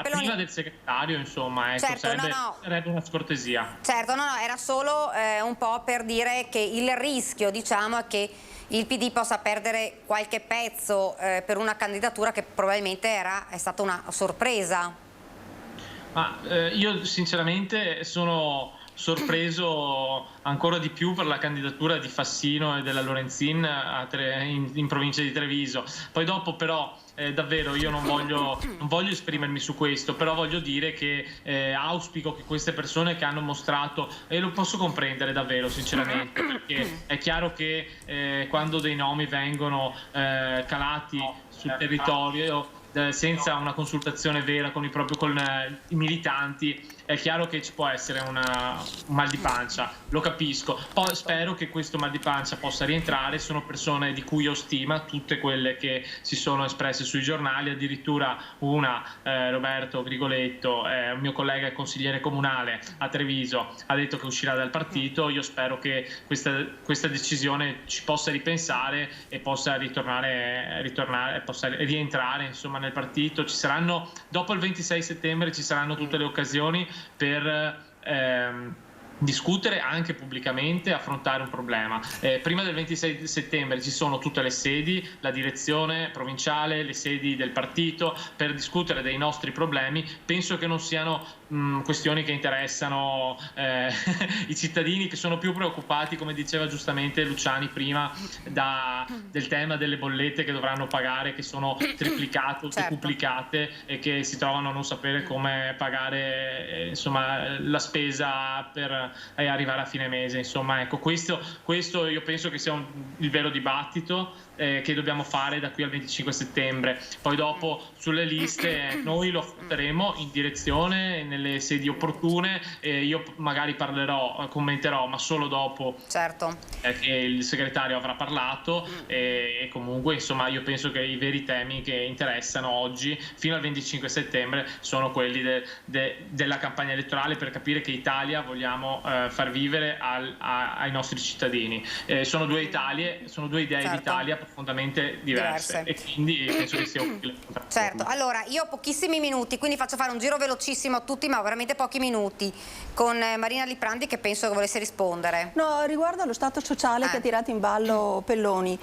prima del segretario, insomma, ecco, sarebbe una scortesia. Certo, era solo un po' per dire che il rischio, diciamo, è che il PD possa perdere qualche pezzo per una candidatura che probabilmente è stata una sorpresa. Ma io sinceramente sono sorpreso ancora di più per la candidatura di Fassino e della Lorenzin in provincia di Treviso. Poi dopo però davvero io non voglio esprimermi su questo, però voglio dire che auspico che queste persone che hanno mostrato, e lo posso comprendere davvero sinceramente, perché è chiaro che quando dei nomi vengono calati sul territorio senza una consultazione vera con i militanti, è chiaro che ci può essere un mal di pancia, lo capisco. Poi spero che questo mal di pancia possa rientrare. Sono persone di cui ho stima, tutte quelle che si sono espresse sui giornali, addirittura una, Roberto Grigoletto, un mio collega e consigliere comunale a Treviso, ha detto che uscirà dal partito. Io spero che questa decisione ci possa ripensare e possa possa rientrare insomma nel partito. Ci saranno, dopo il 26 settembre ci saranno tutte le occasioni per discutere anche pubblicamente, affrontare un problema. Prima del 26 settembre ci sono tutte le sedi, la direzione provinciale, le sedi del partito, per discutere dei nostri problemi. Penso che non siano questioni che interessano i cittadini, che sono più preoccupati, come diceva giustamente Luciani prima, del tema delle bollette che dovranno pagare, che sono triplicate o decuplicate, e che si trovano a non sapere come pagare insomma la spesa per arrivare a fine mese. Insomma, ecco, questo io penso che sia il vero dibattito che dobbiamo fare da qui al 25 settembre. Poi dopo sulle liste noi lo affronteremo in direzione, nelle sedi opportune, io magari commenterò, ma solo dopo che il segretario avrà parlato, e comunque insomma io penso che i veri temi che interessano oggi fino al 25 settembre sono quelli della campagna elettorale, per capire che Italia vogliamo far vivere ai nostri cittadini. Sono due Italie, sono due idee d'Italia profondamente diverse. E quindi penso che sia utile. Certo, allora io ho pochissimi minuti, quindi faccio fare un giro velocissimo a tutti, ma veramente pochi minuti, con Marina Liprandi, che penso che volesse rispondere. No, riguardo allo Stato sociale che ha tirato in ballo Pelloni.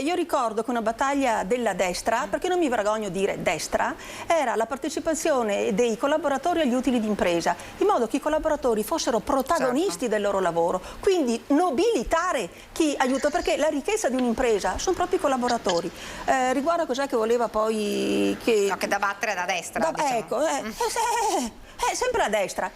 Io ricordo che una battaglia della destra, perché non mi vergogno di dire destra, era la partecipazione dei collaboratori agli utili d'impresa, in modo che i collaboratori fossero protagonisti del loro lavoro, quindi nobilitare chi aiuta, perché la ricchezza di un'impresa sono proprio i collaboratori. Riguardo a cos'è che voleva poi che da battere da destra, diciamo. Ecco, sempre a destra,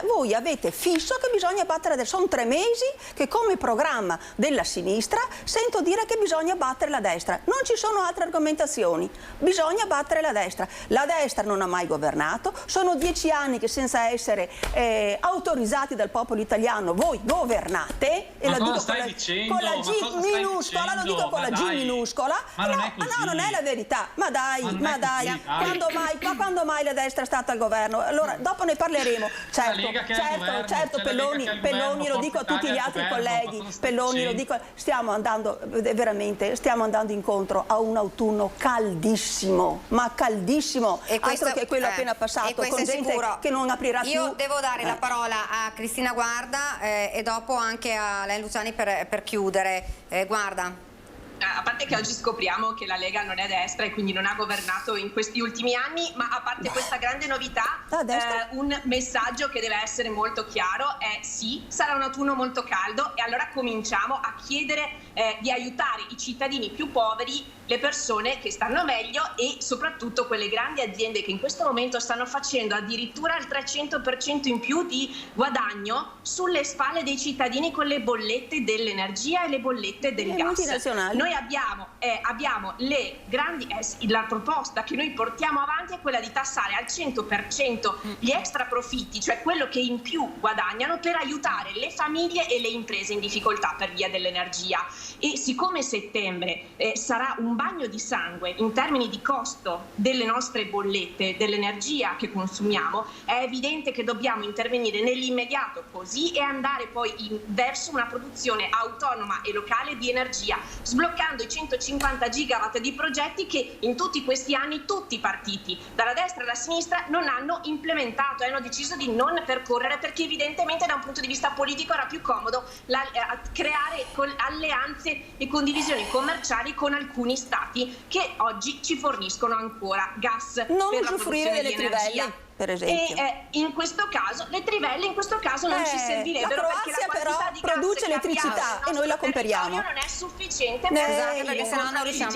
voi avete fisso che bisogna battere a destra. Sono 3 mesi che come programma della sinistra sento dire che bisogna battere la destra. Non ci sono altre argomentazioni, bisogna battere la destra. La destra non ha mai governato, sono 10 anni che senza essere autorizzati dal popolo italiano voi governate, e ma lo dico dicendo? Con la G minuscola, lo dico con la G minuscola. Ma non è così. No, non è la verità. Ma dai. Quando mai la destra è stata al governo? Allora, dopo ne parleremo. Certo, Pelloni, lo dico a tutti gli altri colleghi, Pelloni, lo dico, stiamo andando incontro a un autunno caldissimo, ma caldissimo, altro che quello appena passato, con gente che non aprirà più. Io devo dare la parola a Cristina Guarda e dopo anche a lei Luciani per chiudere. Guarda. A parte che oggi scopriamo che la Lega non è destra e quindi non ha governato in questi ultimi anni, ma a parte questa grande novità, un messaggio che deve essere molto chiaro è: sì, sarà un autunno molto caldo, e allora cominciamo a chiedere di aiutare i cittadini più poveri, le persone che stanno meglio, e soprattutto quelle grandi aziende che in questo momento stanno facendo addirittura il 300% in più di guadagno sulle spalle dei cittadini con le bollette dell'energia e le bollette del gas. Noi abbiamo le grandi, la proposta che noi portiamo avanti è quella di tassare al 100% gli extra profitti, cioè quello che in più guadagnano, per aiutare le famiglie e le imprese in difficoltà per via dell'energia. E siccome settembre sarà un bagno di sangue in termini di costo delle nostre bollette, dell'energia che consumiamo, è evidente che dobbiamo intervenire nell'immediato così, e andare poi verso una produzione autonoma e locale di energia, sbloccando i 150 gigawatt di progetti che in tutti questi anni tutti i partiti, dalla destra alla sinistra, non hanno implementato e hanno deciso di non percorrere, perché evidentemente da un punto di vista politico era più comodo creare alleanze e condivisioni commerciali con alcuni stati che oggi ci forniscono ancora gas non per la usufruire delle trivelle, per esempio. E in questo caso le trivelle non ci servirebbero, perché la quantità di gas produce elettricità e noi la comperiamo. Non è sufficiente per perché sennò non riusciamo.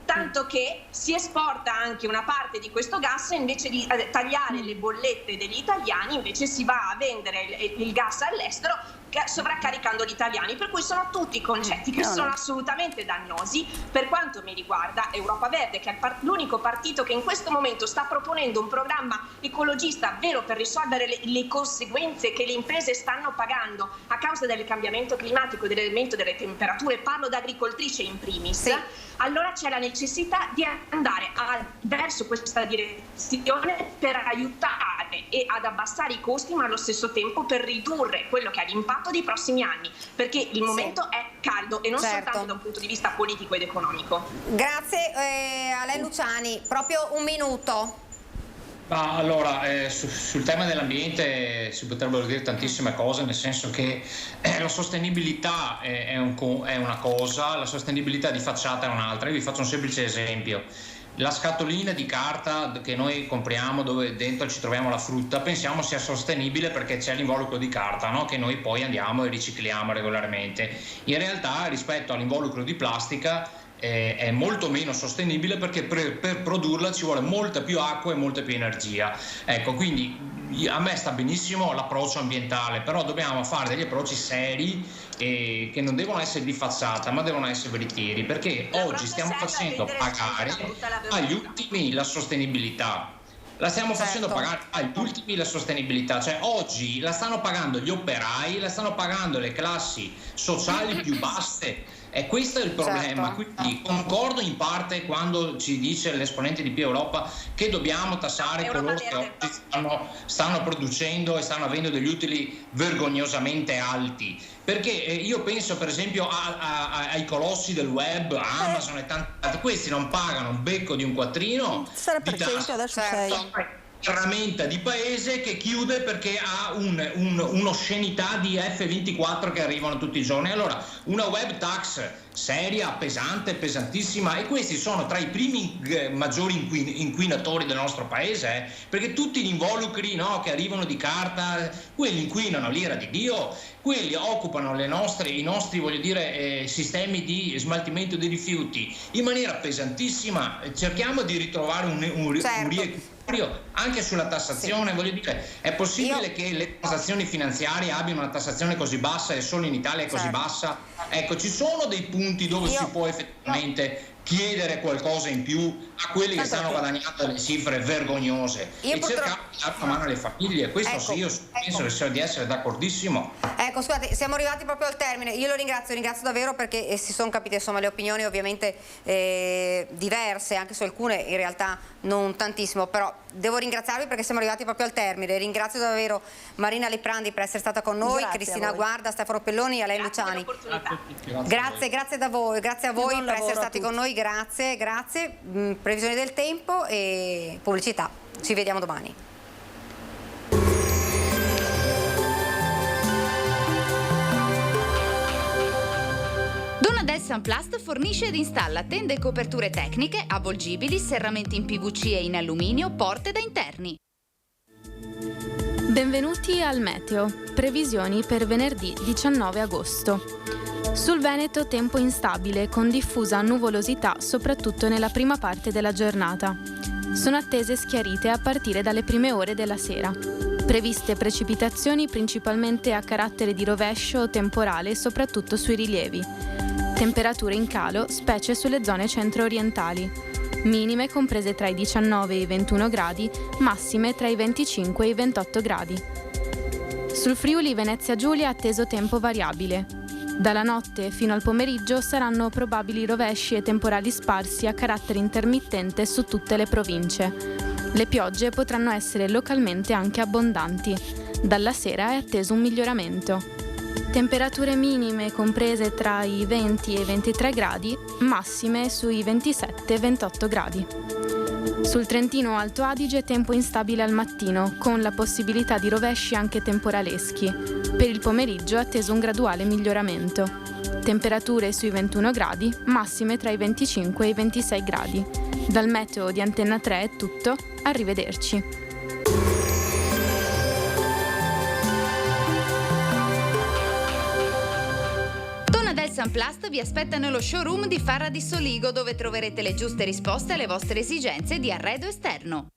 Tanto che si esporta anche una parte di questo gas, invece di tagliare le bollette degli italiani, invece si va a vendere il gas all'estero, sovraccaricando gli italiani, per cui sono tutti concetti che sono assolutamente dannosi. Per quanto mi riguarda, Europa Verde, che è l'unico partito che in questo momento sta proponendo un programma ecologista vero per risolvere le conseguenze che le imprese stanno pagando a causa del cambiamento climatico e dell'aumento delle temperature, parlo da agricoltrice in primis, allora c'è la necessità di andare verso questa direzione per aiutare e ad abbassare i costi, ma allo stesso tempo per ridurre quello che è l'impatto dei prossimi anni, perché il momento è caldo e non soltanto da un punto di vista politico ed economico. Grazie a lei Luciani, proprio un minuto. Allora, sul tema dell'ambiente si potrebbero dire tantissime cose, nel senso che la sostenibilità è una cosa, la sostenibilità di facciata è un'altra. Io vi faccio un semplice esempio. La scatolina di carta che noi compriamo, dove dentro ci troviamo la frutta, pensiamo sia sostenibile perché c'è l'involucro di carta, no? Che noi poi andiamo e ricicliamo regolarmente. In realtà, rispetto all'involucro di plastica, è molto meno sostenibile, perché per produrla ci vuole molta più acqua e molta più energia. Ecco, quindi a me sta benissimo l'approccio ambientale, però dobbiamo fare degli approcci seri che non devono essere di facciata, ma devono essere veritieri, perché oggi stiamo facendo pagare agli ultimi la sostenibilità. La stiamo facendo pagare agli ultimi la sostenibilità, cioè oggi la stanno pagando gli operai, la stanno pagando le classi sociali più basse. E questo è il problema. Quindi concordo in parte quando ci dice l'esponente di Più Europa che dobbiamo tassare coloro che oggi stanno producendo e stanno avendo degli utili vergognosamente alti, perché io penso per esempio ai colossi del web, Amazon e tanti, questi non pagano un becco di un quattrino di tasse, adesso ferramenta di paese che chiude perché ha un'oscenità di F24 che arrivano tutti i giorni. Allora, una web tax seria, pesante, pesantissima, e questi sono tra i primi maggiori inquinatori del nostro paese, perché tutti gli involucri, no, che arrivano di carta, quelli inquinano l'ira di Dio, quelli occupano i nostri voglio dire, sistemi di smaltimento dei rifiuti in maniera pesantissima. Cerchiamo di ritrovare un riequilibrio anche sulla tassazione. Voglio dire, è possibile che le transazioni finanziarie abbiano una tassazione così bassa e solo in Italia è così bassa? Ecco, ci sono dei punti dove si può effettivamente chiedere qualcosa in più a quelli che stanno guadagnando delle cifre vergognose e cercare di dare una mano alle famiglie. Questo sì, io penso di essere d'accordissimo. Ecco, scusate, siamo arrivati proprio al termine. Io lo ringrazio davvero, perché si sono capite insomma le opinioni ovviamente diverse, anche su alcune in realtà non tantissimo, però devo ringraziarvi perché siamo arrivati proprio al termine. Ringrazio davvero Marina Liprandi per essere stata con noi, Cristina Guarda, Stefano Pelloni e a lei Luciani. Grazie a voi per essere stati con noi, grazie. Previsioni del tempo e pubblicità. Ci vediamo domani. Donadel Sunplast fornisce ed installa tende e coperture tecniche, avvolgibili, serramenti in PVC e in alluminio, porte da interni. Benvenuti al Meteo. Previsioni per venerdì 19 agosto. Sul Veneto tempo instabile con diffusa nuvolosità soprattutto nella prima parte della giornata. Sono attese schiarite a partire dalle prime ore della sera. Previste precipitazioni principalmente a carattere di rovescio o temporale soprattutto sui rilievi. Temperature in calo specie sulle zone centro-orientali. Minime comprese tra i 19 e i 21 gradi, massime tra i 25 e i 28 gradi. Sul Friuli Venezia Giulia atteso tempo variabile. Dalla notte fino al pomeriggio saranno probabili rovesci e temporali sparsi a carattere intermittente su tutte le province. Le piogge potranno essere localmente anche abbondanti. Dalla sera è atteso un miglioramento. Temperature minime comprese tra i 20 e i 23 gradi, massime sui 27 e 28 gradi. Sul Trentino Alto Adige tempo instabile al mattino, con la possibilità di rovesci anche temporaleschi. Per il pomeriggio è atteso un graduale miglioramento. Temperature sui 21 gradi, massime tra i 25 e i 26 gradi. Dal meteo di Antenna 3 è tutto, arrivederci. Donadel Sunplast vi aspetta nello showroom di Farra di Soligo, dove troverete le giuste risposte alle vostre esigenze di arredo esterno.